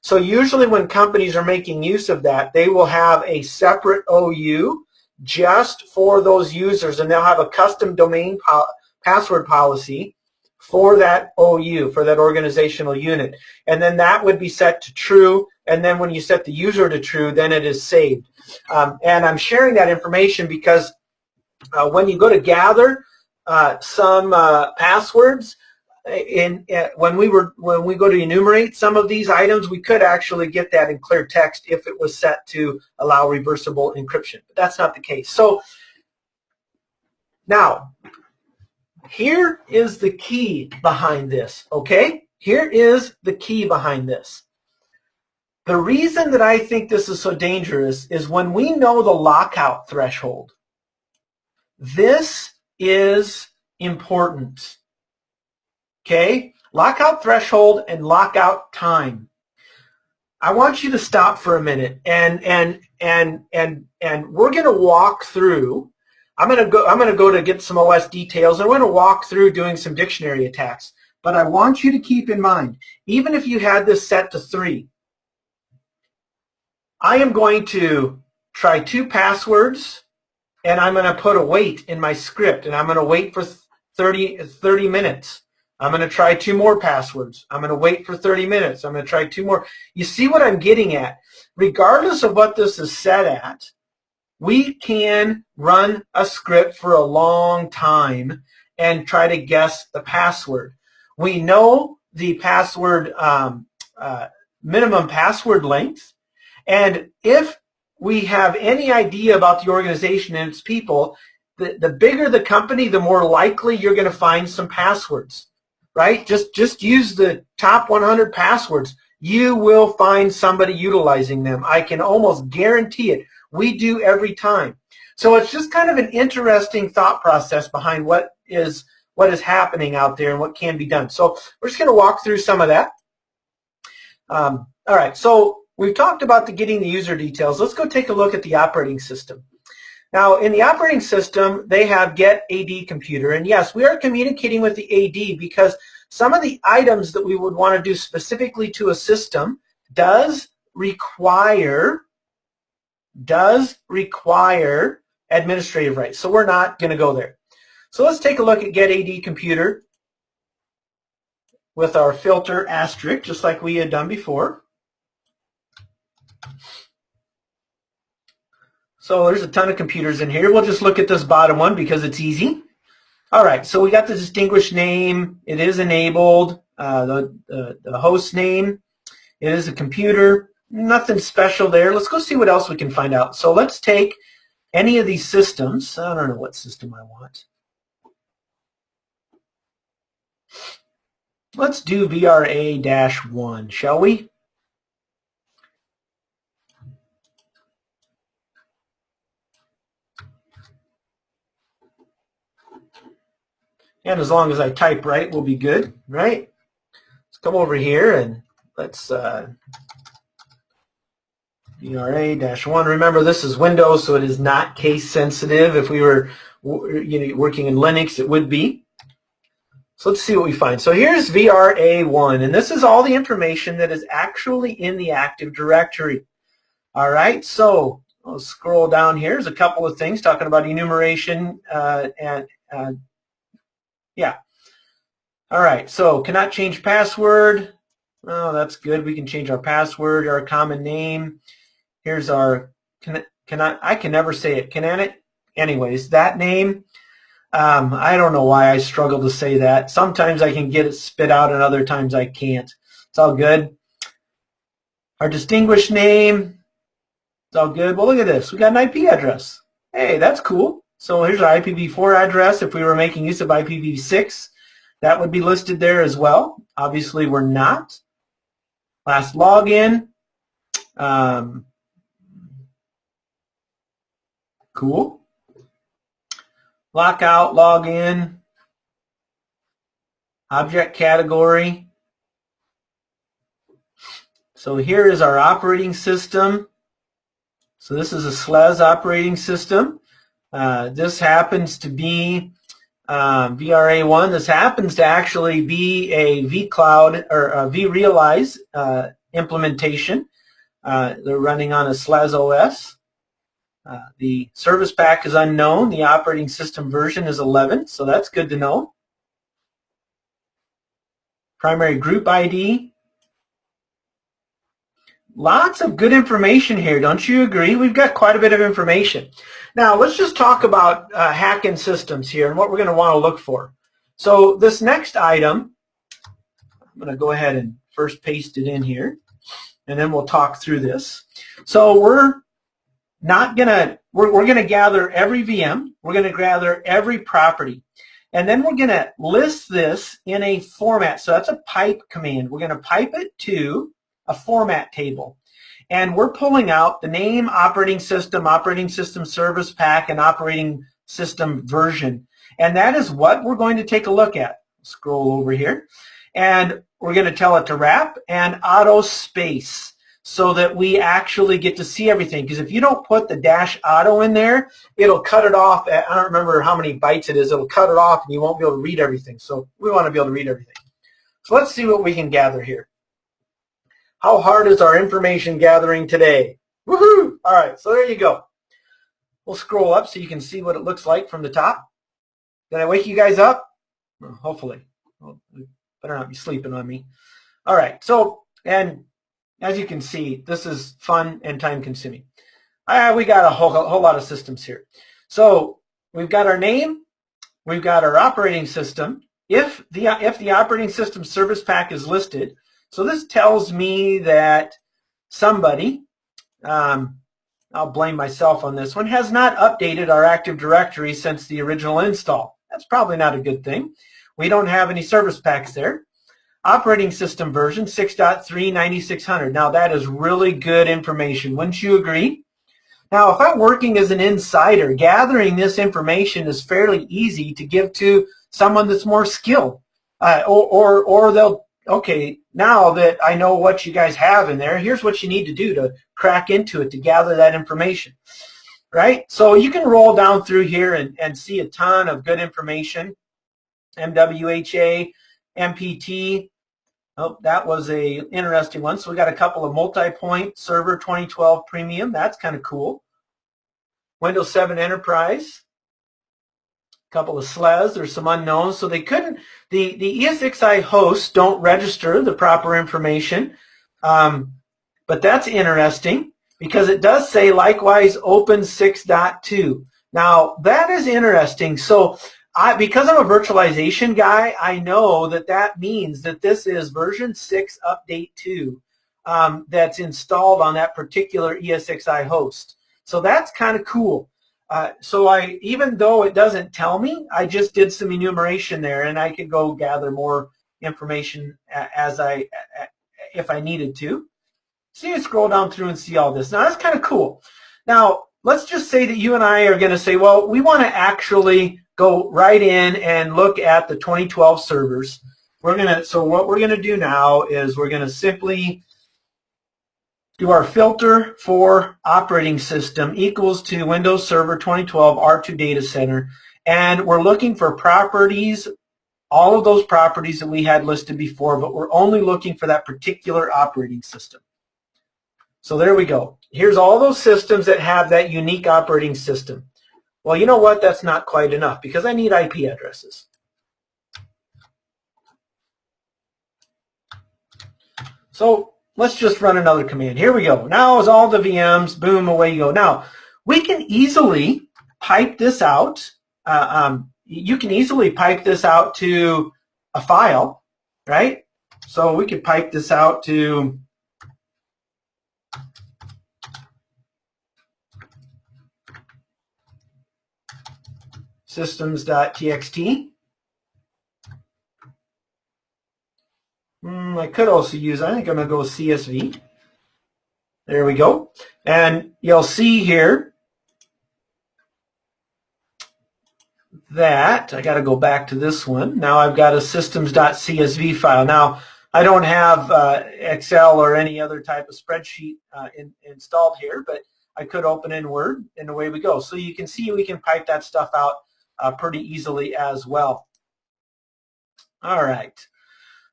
[SPEAKER 1] So usually when companies are making use of that, they will have a separate OU just for those users, and they'll have a custom domain password policy for that OU, for that organizational unit. And then that would be set to true, and then when you set the user to true, then it is saved. And I'm sharing that information because when you go to gather some passwords, when we go to enumerate some of these items, we could actually get that in clear text if it was set to allow reversible encryption, but that's not the case. So now, here is the key behind this, okay? Here is the key behind this. The reason that I think this is so dangerous is when we know the lockout threshold. This is important. Okay, lockout threshold and lockout time. I want you to stop for a minute and we're going to walk through. I'm going to go to get some OS details. I'm going to walk through doing some dictionary attacks. But I want you to keep in mind, even if you had this set to 3, I am going to try 2 passwords and I'm going to put a wait in my script and I'm going to wait for 30 minutes. I'm going to try 2 more passwords. I'm going to wait for 30 minutes. I'm going to try 2 more. You see what I'm getting at? Regardless of what this is set at, we can run a script for a long time and try to guess the password. We know the password minimum password length, and if we have any idea about the organization and its people, the bigger the company, the more likely you're going to find some passwords. Right? Just use the top 100 passwords. You will find somebody utilizing them. I can almost guarantee it. We do every time. So it's just kind of an interesting thought process behind what is happening out there and what can be done. So we're just going to walk through some of that. All right. So we've talked about getting the user details. Let's go take a look at the operating system. Now, in the operating system, they have get AD computer. And yes, we are communicating with the AD because some of the items that we would want to do specifically to a system does require administrative rights. So we're not going to go there. So let's take a look at get AD computer with our filter asterisk, just like we had done before. So there's a ton of computers in here. We'll just look at this bottom one because it's easy. All right, so we got the distinguished name. It is enabled. The host name. It is a computer. Nothing special there. Let's go see what else we can find out. So let's take any of these systems. I don't know what system I want. Let's do VRA-1, shall we? And as long as I type right, we'll be good, right? Let's come over here and let's VRA-1. Remember, this is Windows, so it is not case sensitive. If we were working in Linux, it would be. So let's see what we find. So here's VRA1, and this is all the information that is actually in the Active Directory. All right, so I'll scroll down here. There's a couple of things talking about enumeration yeah. All right, so cannot change password. Oh, that's good. We can change our password, our common name. Here's our, I can never say it. Anyways, that name. I don't know why I struggle to say that. Sometimes I can get it spit out and other times I can't. It's all good. Our distinguished name. It's all good. Well, look at this. We got an IP address. Hey, that's cool. So here's our IPv4 address. If we were making use of IPv6, that would be listed there as well. Obviously, we're not. Last login. Cool. Lockout, login, object category. So here is our operating system. So this is a SLES operating system. This happens to be VRA1. This happens to actually be a vCloud or a vRealize implementation. They're running on a SLES OS. The service pack is unknown. The operating system version is 11, so that's good to know. Primary group ID. Lots of good information here, don't you agree? We've got quite a bit of information. Now, let's just talk about hacking systems here and what we're going to want to look for. So this next item, I'm going to go ahead and first paste it in here, and then we'll talk through this. So we're going to gather every VM. We're going to gather every property. And then we're going to list this in a format. So that's a pipe command. We're going to pipe it to a format table. And we're pulling out the name, operating system service pack, and operating system version. And that is what we're going to take a look at. Scroll over here. And we're going to tell it to wrap and auto space so that we actually get to see everything. Because if you don't put the -auto in there, it'll cut it off at, I don't remember how many bytes it is, it'll cut it off and you won't be able to read everything. So we want to be able to read everything. So let's see what we can gather here. How hard is our information gathering today? Woohoo! All right, so there you go. We'll scroll up so you can see what it looks like from the top. Did I wake you guys up? Well, hopefully. Well, you better not be sleeping on me. All right, so, and as you can see, this is fun and time-consuming. We got a whole lot of systems here. So we've got our name, we've got our operating system. If the operating system service pack is listed, so this tells me that somebody, I'll blame myself on this one, has not updated our Active Directory since the original install. That's probably not a good thing. We don't have any service packs there. Operating system version 6.3 9600. Now that is really good information. Wouldn't you agree? Now if I'm working as an insider, gathering this information is fairly easy to give to someone that's more skilled. Or they'll, okay, now that I know what you guys have in there, here's what you need to do to crack into it to gather that information. Right? So you can roll down through here and see a ton of good information. MWHA, MPT. Oh, that was a interesting one. So we got a couple of multi-point server 2012 premium. That's kind of cool. Windows 7 Enterprise. A couple of SLES. There's some unknowns. So they couldn't, the ESXi hosts don't register the proper information. But that's interesting because it does say likewise open 6.2. Now that is interesting. So because I'm a virtualization guy, I know that that means that this is version 6 update 2 that's installed on that particular ESXi host. So that's kind of cool. So even though it doesn't tell me, I just did some enumeration there, and I could go gather more information if I needed to. So you scroll down through and see all this. Now that's kind of cool. Now let's just say that you and I are going to say, well, we want to actually go right in and look at the 2012 servers. So what we're gonna do now is we're gonna simply do our filter for operating system equals to Windows Server 2012 R2 Data Center, and we're looking for properties, all of those properties that we had listed before, but we're only looking for that particular operating system. So there we go. Here's all those systems that have that unique operating system. Well, you know what? That's not quite enough because I need IP addresses. So let's just run another command. Here we go. Now is all the VMs, boom, away you go. Now, we can easily pipe this out. You can easily pipe this out to a file, right? So we could pipe this out to systems.txt. I could also use, I think I'm going to go with CSV. There we go. And you'll see here that I got to go back to this one. Now I've got a systems.csv file. Now I don't have Excel or any other type of spreadsheet installed here, but I could open in Word and away we go. So you can see we can pipe that stuff out pretty easily as well. All right.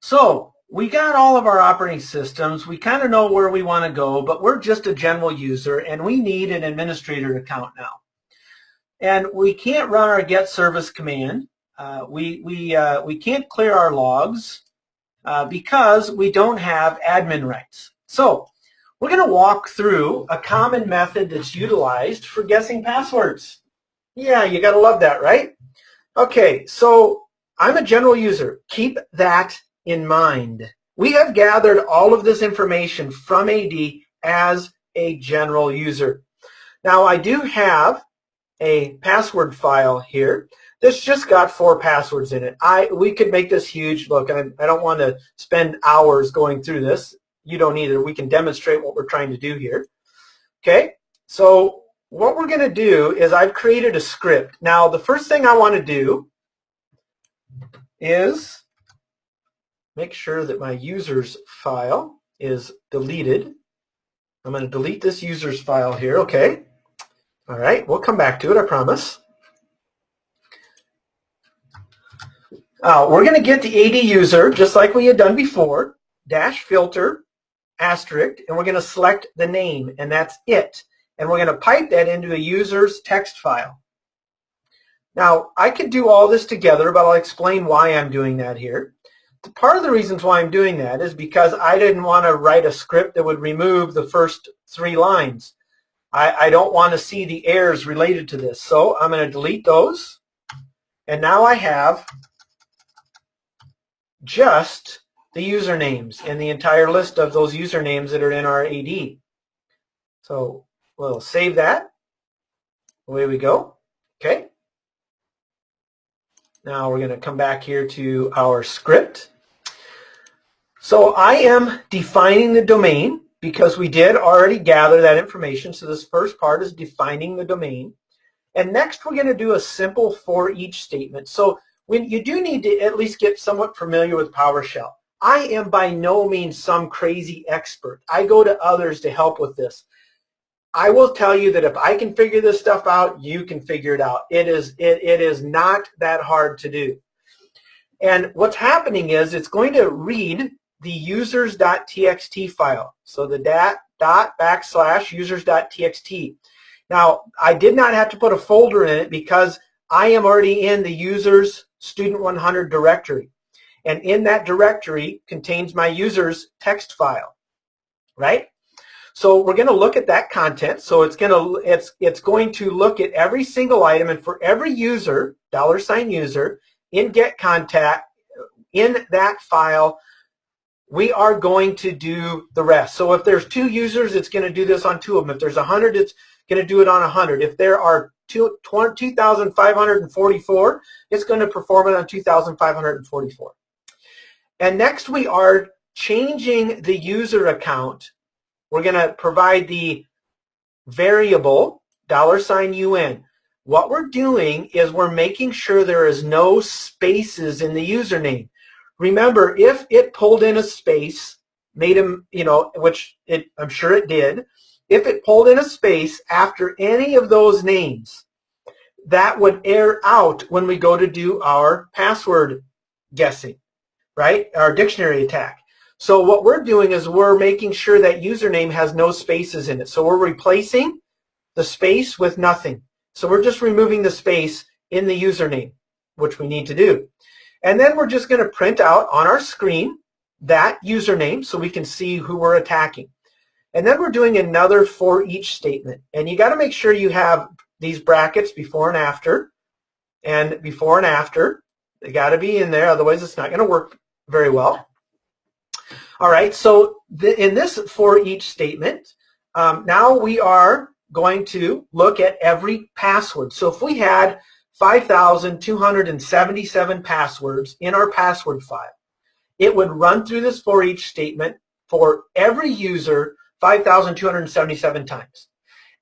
[SPEAKER 1] So we got all of our operating systems. We kind of know where we want to go, but we're just a general user and we need an administrator account now. And we can't run our get service command. We can't clear our logs because we don't have admin rights. So we're going to walk through a common method that's utilized for guessing passwords. Yeah, you got to love that, right? Okay, so I'm a general user. Keep that in mind. We have gathered all of this information from AD as a general user. Now I do have a password file here that's just got 4 passwords in it. We could make this huge. Look, I don't want to spend hours going through this. You don't either. We can demonstrate what we're trying to do here. Okay, so what we're going to do is I've created a script. Now the first thing I want to do is make sure that my users file is deleted. I'm going to delete this users file here, okay? All right, we'll come back to it, I promise. We're going to get the AD user, just like we had done before, dash filter, asterisk, and we're going to select the name, and that's it. And we're going to pipe that into a user's text file. Now, I could do all this together, but I'll explain why I'm doing that here. Part of the reasons why I'm doing that is because I didn't want to write a script that would remove the first 3 lines. I don't want to see the errors related to this. So I'm going to delete those. And now I have just the usernames and the entire list of those usernames that are in our AD. So we'll save that. Away we go. Okay. Now we're going to come back here to our script. So I am defining the domain because we did already gather that information. So this first part is defining the domain. And next we're going to do a simple for each statement. So when you do need to at least get somewhat familiar with PowerShell. I am by no means some crazy expert. I go to others to help with this. I will tell you that if I can figure this stuff out, you can figure it out. It is not that hard to do. And what's happening is it's going to read the users.txt file. So the /users.txt. Now, I did not have to put a folder in it because I am already in the users student 100 directory. And in that directory contains my users text file, right? So we're going to look at that content. So it's going to look at every single item, and for every user, $user, in get contact, in that file, we are going to do the rest. So if there's 2 users, it's going to do this on 2 of them. If there's 100, it's going to do it on 100. If there are 2,544, it's going to perform it on 2,544. And next we are changing the user account. We're going to provide the variable $UN. What we're doing is we're making sure there is no spaces in the username. Remember, if it pulled in a space, made him, which I'm sure it did, if it pulled in a space after any of those names, that would error out when we go to do our password guessing, right? Our dictionary attack. So what we're doing is we're making sure that username has no spaces in it. So we're replacing the space with nothing. So we're just removing the space in the username, which we need to do. And then we're just going to print out on our screen that username so we can see who we're attacking. And then we're doing another for each statement. And you got to make sure you have these brackets before and after. And before and after, they got to be in there. Otherwise, it's not going to work very well. All right, so in this for each statement, now we are going to look at every password. So if we had 5,277 passwords in our password file, it would run through this for each statement for every user 5,277 times.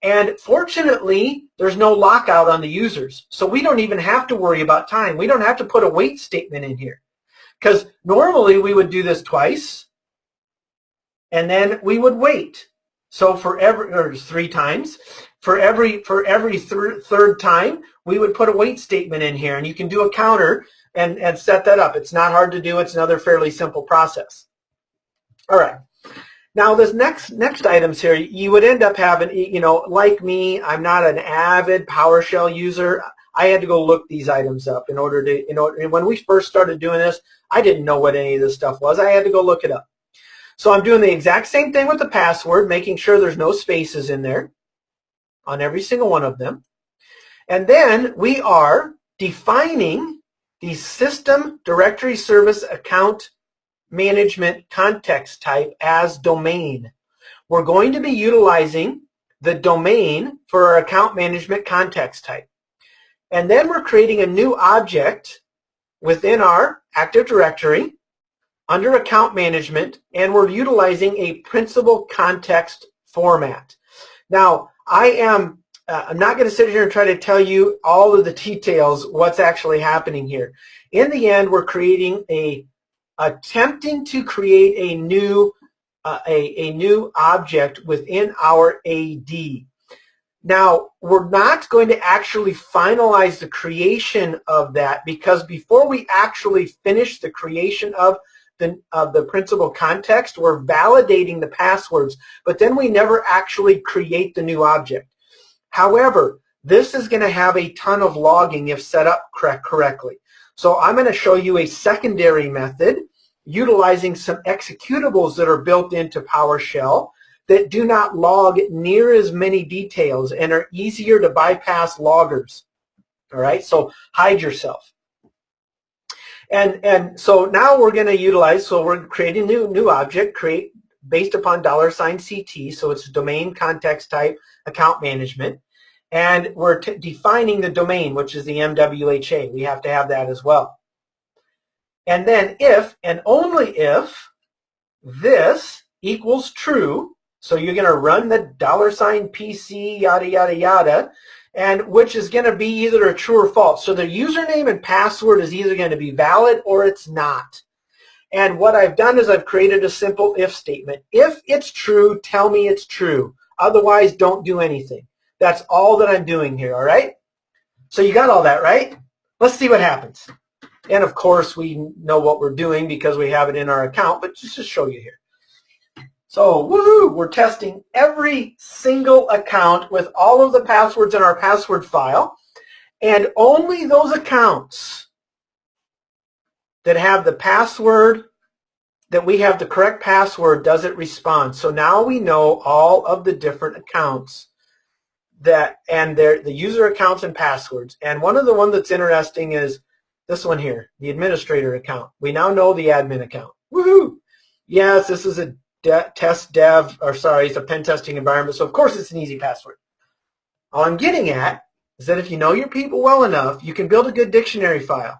[SPEAKER 1] And fortunately, there's no lockout on the users. So we don't even have to worry about time. We don't have to put a wait statement in here. Because normally we would do this twice, and then we would wait. So or 3 times. For every third time, we would put a wait statement in here. And you can do a counter and set that up. It's not hard to do. It's another fairly simple process. All right. Now, this next items here, you would end up having, like me, I'm not an avid PowerShell user. I had to go look these items up in order to, when we first started doing this, I didn't know what any of this stuff was. I had to go look it up. So I'm doing the exact same thing with the password, making sure there's no spaces in there on every single one of them. And then we are defining the system directory service account management context type as domain. We're going to be utilizing the domain for our account management context type. And then we're creating a new object within our Active Directory under account management, and we're utilizing a principal context format. Now, I'm not going to sit here and try to tell you all of the details, what's actually happening here. In the end, we're attempting to create a new object within our AD. Now, we're not going to actually finalize the creation of that, because before we actually finish the creation of the principal context, we're validating the passwords, but then we never actually create the new object. However, this is going to have a ton of logging if set up correctly. So I'm going to show you a secondary method utilizing some executables that are built into PowerShell that do not log near as many details and are easier to bypass loggers. All right, so hide yourself. And so now we're going to utilize, so we're creating a new object, based upon $CT, so it's domain context type account management. And we're defining the domain, which is the MWHA. We have to have that as well. And then if and only if this equals true, so you're going to run the $PC, yada, yada, yada, and which is going to be either a true or false. So the username and password is either going to be valid or it's not. And what I've done is I've created a simple if statement. If it's true, tell me it's true. Otherwise, don't do anything. That's all that I'm doing here, all right? So you got all that, right? Let's see what happens. And of course, we know what we're doing because we have it in our account, but just to show you here. So, woohoo, we're testing every single account with all of the passwords in our password file, and only those accounts that have the password, that we have the correct password, does it respond. So now we know all of the different accounts and the user accounts and passwords. And one that's interesting is this one here, the administrator account. We now know the admin account. Woohoo! Yes, this is a it's a pen testing environment, so of course it's an easy password. All I'm getting at is that if you know your people well enough, you can build a good dictionary file.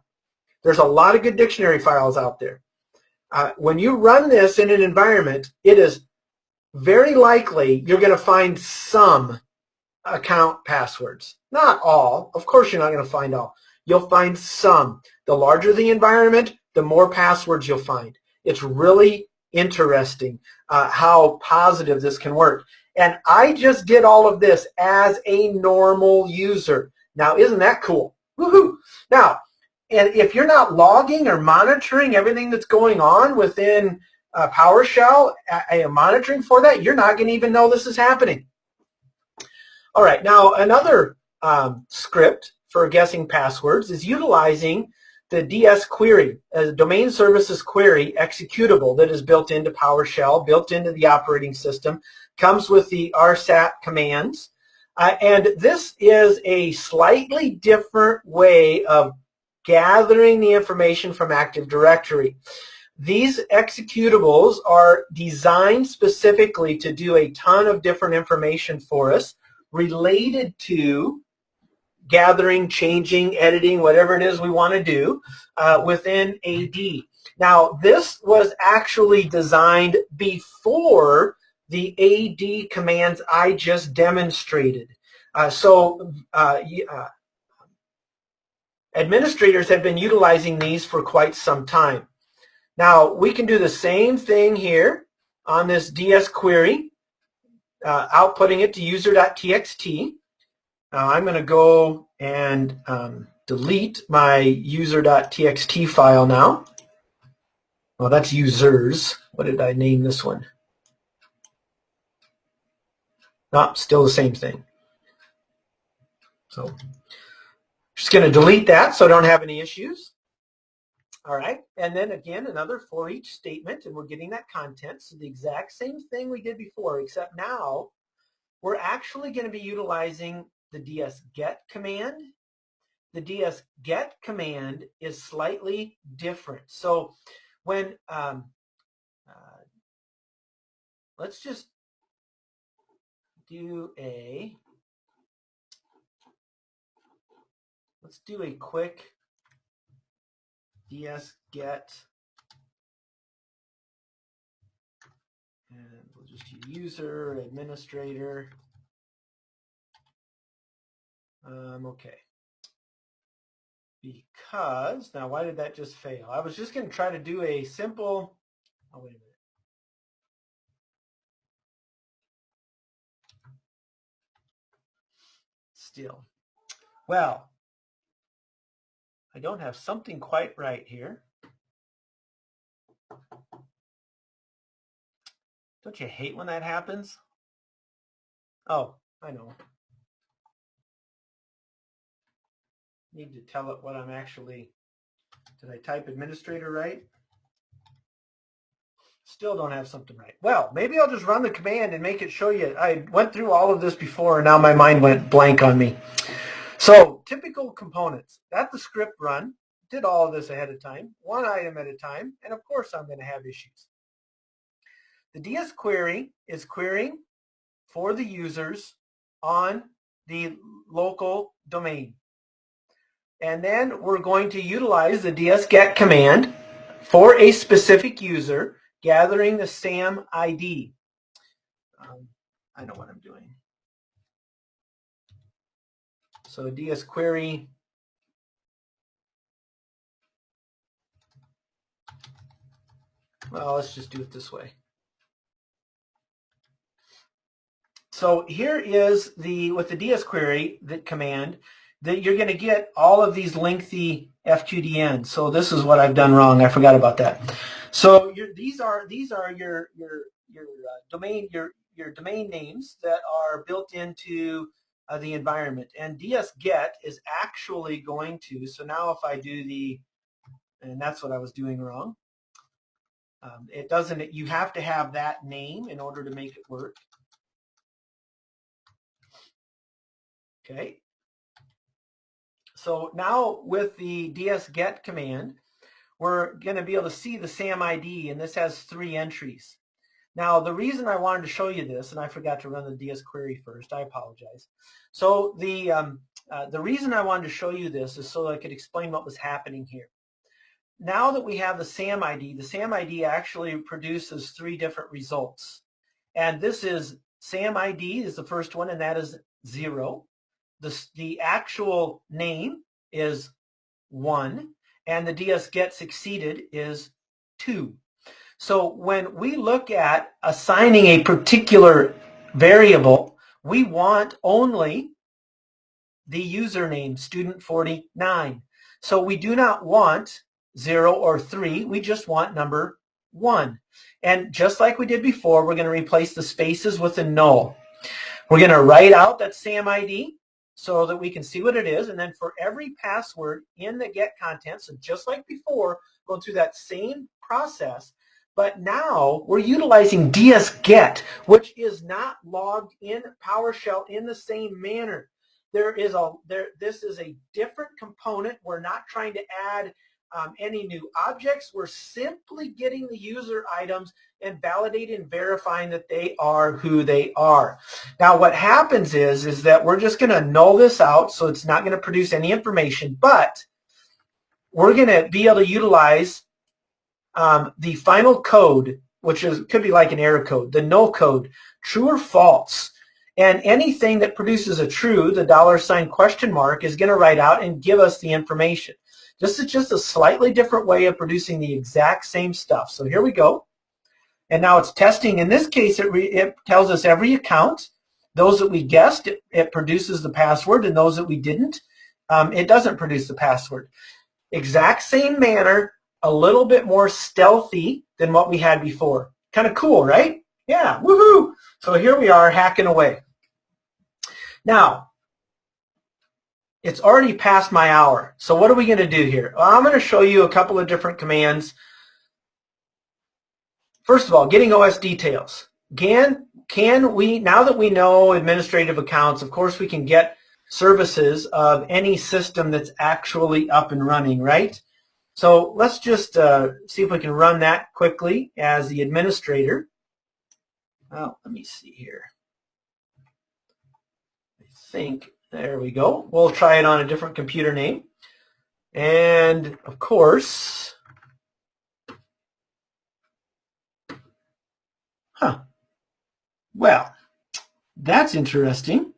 [SPEAKER 1] There's a lot of good dictionary files out there. When you run this in an environment, it is very likely you're going to find some account passwords. Not all. Of course, you're not going to find all. You'll find some. The larger the environment, the more passwords you'll find. It's really interesting how positive this can work. And I just did all of this as a normal user. Now, isn't that cool? Woohoo! Now, and if you're not logging or monitoring everything that's going on within PowerShell, monitoring for that, you're not going to even know this is happening. All right, now another script for guessing passwords is utilizing the DS query, a domain services query executable that is built into PowerShell, built into the operating system, comes with the RSAT commands. And this is a slightly different way of gathering the information from Active Directory. These executables are designed specifically to do a ton of different information for us related to gathering, changing, editing, whatever it is we want to do within AD. Now, this was actually designed before the AD commands I just demonstrated. Administrators have been utilizing these for quite some time. Now, we can do the same thing here on this DS query, outputting it to user.txt. Now, I'm going to go and delete my user.txt file now. Well, that's users. What did I name this one? No, still the same thing. So just going to delete that so I don't have any issues. All right, and then again, another for each statement, and we're getting that content. So the exact same thing we did before, except now we're actually going to be utilizing the ds-get command. The ds-get command is slightly different. So when, let's just do a, let's do a quick ds-get, and we'll just use user, administrator. Okay. Because, now why did that just fail? I was just going to try to do a simple, oh, wait a minute. Still. Well, I don't have something quite right here. Don't you hate when that happens? Oh, I know. Need to tell it what I'm actually, did I type administrator right? Still don't have something right. Well, maybe I'll just run the command and make it show you. I went through all of this before and now my mind went blank on me. So typical components. That's the script run. Did all of this ahead of time, one item at a time, and of course I'm going to have issues. The DS query is querying for the users on the local domain. And then we're going to utilize the ds-get command for a specific user, gathering the SAM ID. I know what I'm doing. So DS query, well, let's just do it this way. So here is the, with the DS query, the command, that you're going to get all of these lengthy FQDNs. So this is what I've done wrong. I forgot about that. So these are your domain names that are built into the environment. And ds-get is actually going to, so now if I do the, and that's what I was doing wrong. It doesn't, you have to have that name in order to make it work. Okay. So now with the ds-get command, we're going to be able to see the SAM ID, and this has 3 entries. Now, the reason I wanted to show you this, and I forgot to run the DS query first, I apologize. So the reason I wanted to show you this is so that I could explain what was happening here. Now that we have the SAM ID actually produces 3 different results. And this is SAM ID is the first one, and that is 0. The actual name is 1, and the ds_get succeeded is 2. So when we look at assigning a particular variable, we want only the username, student49. So we do not want 0 or 3, we just want number 1. And just like we did before, we're going to replace the spaces with a null. We're going to write out that SAM ID so that we can see what it is, and then for every password in the get content, so just like before, going through that same process, but now we're utilizing ds_get, which is not logged in PowerShell in the same manner. This is a different component. We're not trying to add any new objects. We're simply getting the user items and validating and verifying that they are who they are. Now what happens is that we're just going to null this out, so it's not going to produce any information, but we're going to be able to utilize the final code, which could be like an error code, the null code, true or false. And anything that produces a true, the $? is going to write out and give us the information. This is just a slightly different way of producing the exact same stuff. So here we go. And now it's testing. In this case, it tells us every account. Those that we guessed, it produces the password, and those that we didn't, it doesn't produce the password. Exact same manner, a little bit more stealthy than what we had before. Kind of cool, right? Yeah, woohoo! So here we are hacking away. Now, it's already past my hour. So what are we going to do here? Well, I'm going to show you a couple of different commands. First of all, getting OS details. Can we, now that we know administrative accounts, of course we can get services of any system that's actually up and running, right? So let's just see if we can run that quickly as the administrator. Well, let me see here. I think, there we go. We'll try it on a different computer name. And of course, well, that's interesting.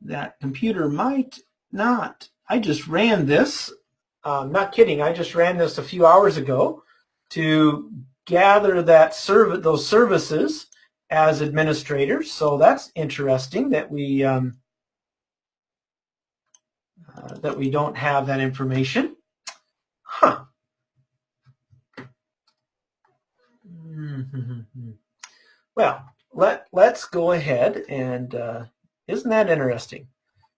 [SPEAKER 1] That computer might not. I just ran this. Not kidding. I just ran this a few hours ago to gather that those services as administrators. So that's interesting that we don't have that information. Huh. Well, let's go ahead and isn't that interesting?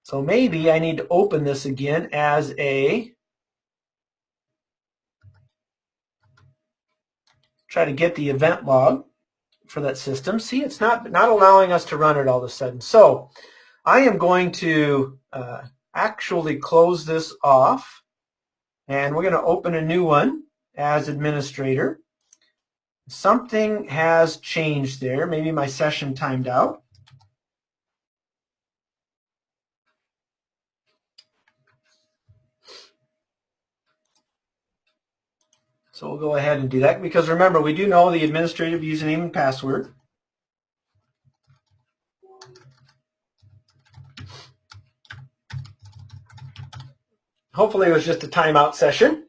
[SPEAKER 1] So maybe I need to open this again as a try to get the event log for that system. See, it's not allowing us to run it all of a sudden. So I am going to actually close this off, and we're going to open a new one as administrator. Something has changed there. Maybe my session timed out. So we'll go ahead and do that, because remember, we do know the administrative username and password. Hopefully it was just a timeout session.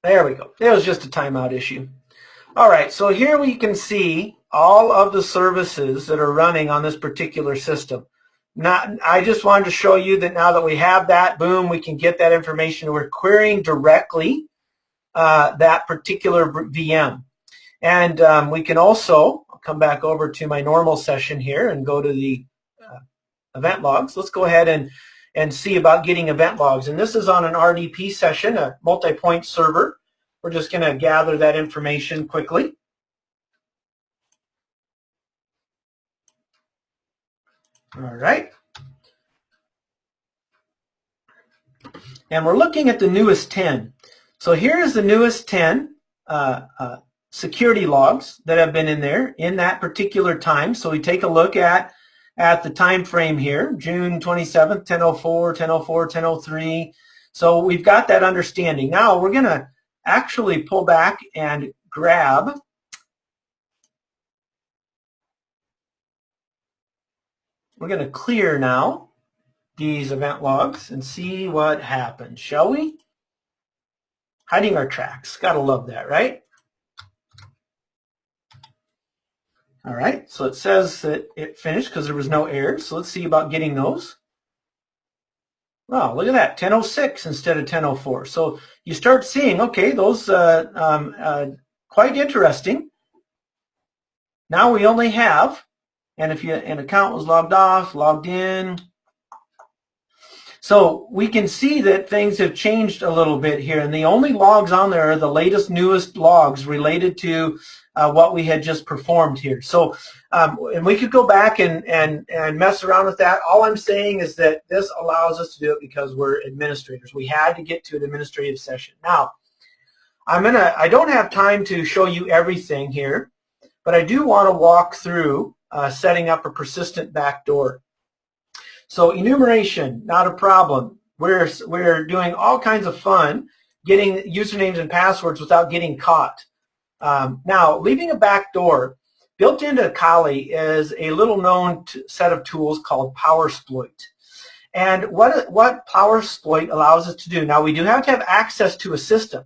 [SPEAKER 1] There we go. It was just a timeout issue. All right, so here we can see all of the services that are running on this particular system. I just wanted to show you that now that we have that, boom, we can get that information. We're querying directly that particular VM. And we can also, I'll come back over to my normal session here and go to the event logs. Let's go ahead and see about getting event logs. And this is on an RDP session, a multi-point server. We're just going to gather that information quickly. All right. And we're looking at the newest 10. So here's the newest 10 security logs that have been in there in that particular time. So we take a look at at the time frame here, June 27th, 10:04, 10:04, 10:03. So we've got that understanding. Now we're going to actually pull back and grab we're going to clear now these event logs and see what happens, shall we? Hiding our tracks. Gotta love that, right? All right, so it says that it finished because there was no errors. So let's see about getting those. Wow, look at that, 10:06 instead of 10:04. So you start seeing, okay, those quite interesting. Now we only have, and if an account was logged off, logged in. So we can see that things have changed a little bit here, and the only logs on there are the latest, newest logs related to what we had just performed here. So, and we could go back and mess around with that. All I'm saying is that this allows us to do it because we're administrators. We had to get to an administrative session. Now, I don't have time to show you everything here, but I do want to walk through setting up a persistent backdoor. So enumeration, not a problem. We're doing all kinds of fun getting usernames and passwords without getting caught. Now, leaving a backdoor, built into Kali is a little known set of tools called PowerSploit. And what PowerSploit allows us to do, now we do have to have access to a system.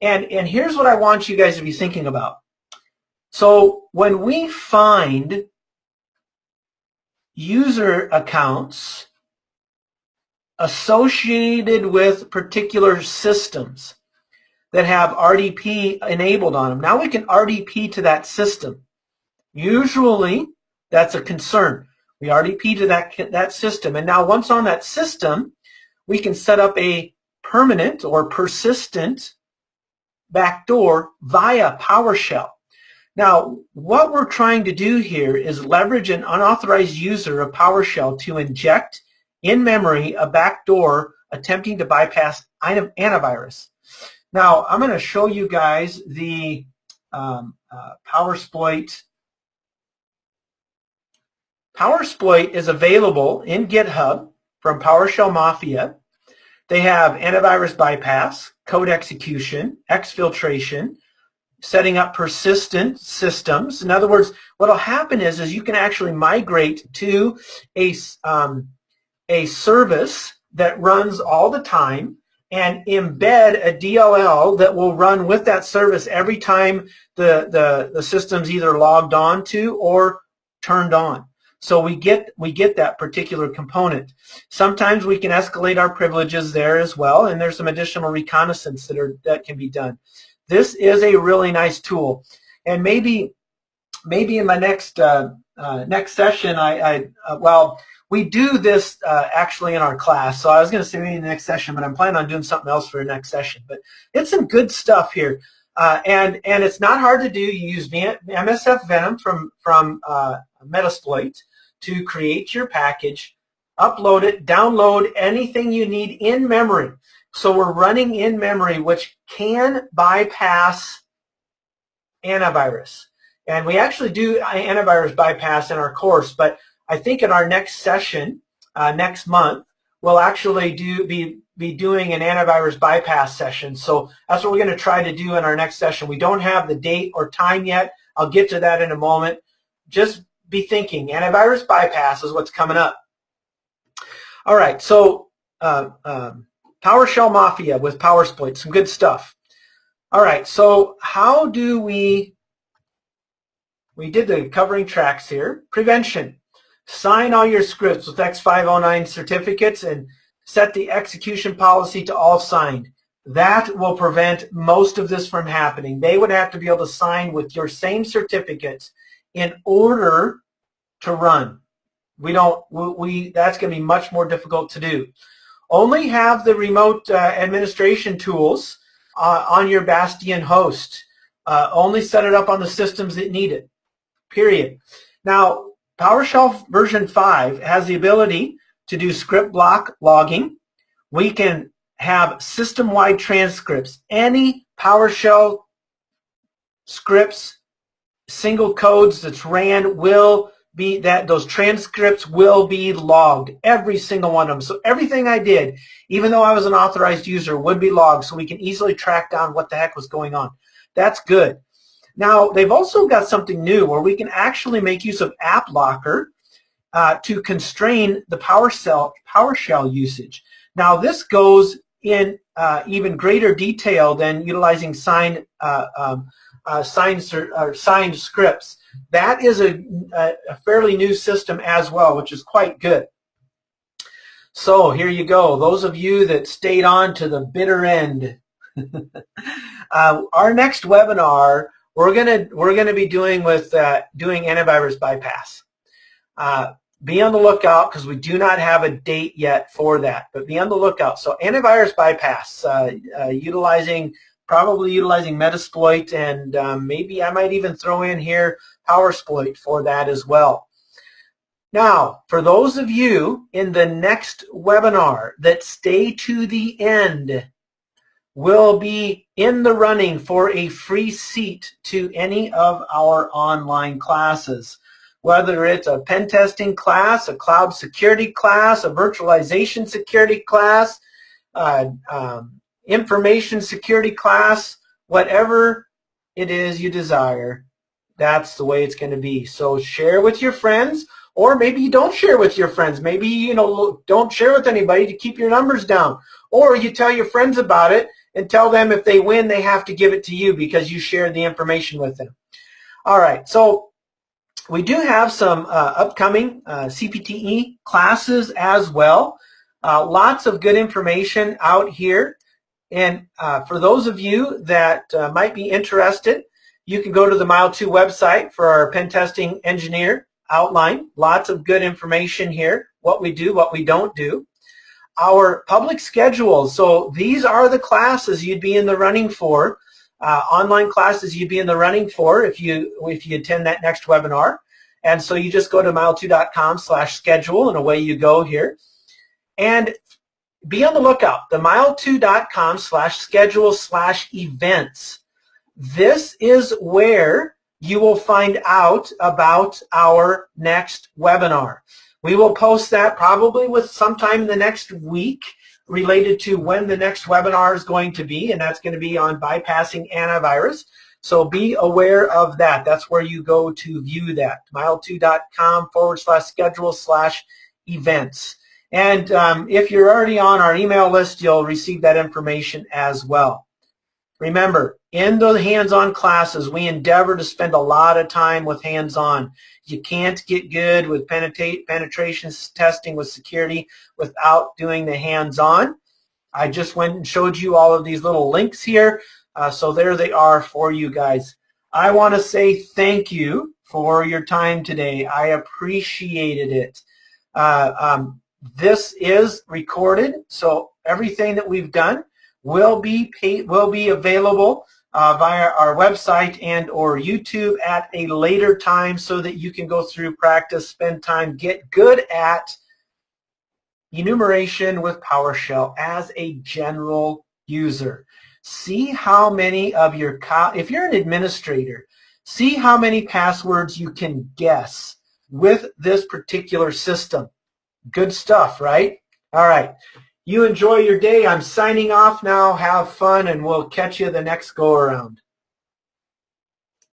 [SPEAKER 1] And here's what I want you guys to be thinking about. So when we find user accounts associated with particular systems that have RDP enabled on them, now we can RDP to that system. Usually that's a concern. We RDP to that system, and now once on that system, we can set up a permanent or persistent backdoor via PowerShell. Now, what we're trying to do here is leverage an unauthorized user of PowerShell to inject in memory a backdoor attempting to bypass antivirus. Now, I'm going to show you guys the PowerSploit. PowerSploit is available in GitHub from PowerShell Mafia. They have antivirus bypass, code execution, exfiltration, setting up persistent systems. In other words, what will happen is you can actually migrate to a service that runs all the time and embed a DLL that will run with that service every time the system's either logged on to or turned on. So we get that particular component. Sometimes we can escalate our privileges there as well, and there's some additional reconnaissance that can be done. This is a really nice tool, and maybe in my next session, well, we do this actually in our class. So I was going to say maybe in the next session, but I'm planning on doing something else for the next session. But it's some good stuff here, and it's not hard to do. You use MSF Venom from Metasploit to create your package, upload it, download anything you need in memory. So we're running in memory, which can bypass antivirus. And we actually do antivirus bypass in our course, but I think in our next session, next month, we'll actually be doing an antivirus bypass session. So that's what we're going to try to do in our next session. We don't have the date or time yet. I'll get to that in a moment. Just be thinking, antivirus bypass is what's coming up. All right, so PowerShell Mafia with PowerSploit, some good stuff. All right, so how do we did the covering tracks here. Prevention. Sign all your scripts with X509 certificates and set the execution policy to all signed. That will prevent most of this from happening. They would have to be able to sign with your same certificates in order to run. That's going to be much more difficult to do. Only have the remote administration tools on your Bastion host. Only set it up on the systems that need it, period. Now, PowerShell version 5 has the ability to do script block logging. We can have system-wide transcripts. Any PowerShell scripts, single codes that's ran will those transcripts will be logged, every single one of them. So everything I did, even though I was an authorized user, would be logged so we can easily track down what the heck was going on. That's good. Now, they've also got something new where we can actually make use of App Locker to constrain the PowerShell usage. Now, this goes in even greater detail than utilizing signed scripts. That is a fairly new system as well, which is quite good. So here you go. Those of you that stayed on to the bitter end. Our next webinar, we're gonna be doing antivirus bypass. Be on the lookout because we do not have a date yet for that, but be on the lookout. So antivirus bypass, probably utilizing Metasploit, and maybe I might even throw in here PowerSploit for that as well. Now, for those of you in the next webinar that stay to the end, will be in the running for a free seat to any of our online classes. Whether it's a pen testing class, a cloud security class, a virtualization security class, information security class, whatever it is you desire, that's the way it's going to be. So share with your friends, or maybe you don't share with your friends. Maybe don't share with anybody to keep your numbers down, or you tell your friends about it and tell them if they win they have to give it to you because you shared the information with them. All right, so we do have some upcoming CPTE classes as well. Lots of good information out here. And for those of you that might be interested, you can go to the Mile2 website for our pen testing engineer outline. Lots of good information here, what we do, what we don't do. Our public schedules, so these are the classes you'd be in the running for, online classes you'd be in the running for if you attend that next webinar. And so you just go to mile2.com/schedule and away you go here. And be on the lookout, the mile2.com/schedule/events. This is where you will find out about our next webinar. We will post that probably with sometime in the next week related to when the next webinar is going to be, and that's going to be on bypassing antivirus. So be aware of that. That's where you go to view that, mile2.com/schedule/events. And if you're already on our email list, you'll receive that information as well. Remember, in the hands-on classes, we endeavor to spend a lot of time with hands-on. You can't get good with penetration testing with security without doing the hands-on. I just went and showed you all of these little links here. So there they are for you guys. I want to say thank you for your time today. I appreciated it. This is recorded, so everything that we've done will be available via our website and or YouTube at a later time so that you can go through, practice, spend time, get good at enumeration with PowerShell as a general user. See how many of your, if you're an administrator, see how many passwords you can guess with this particular system. Good stuff, right? All right. You enjoy your day. I'm signing off now. Have fun, and we'll catch you the next go around.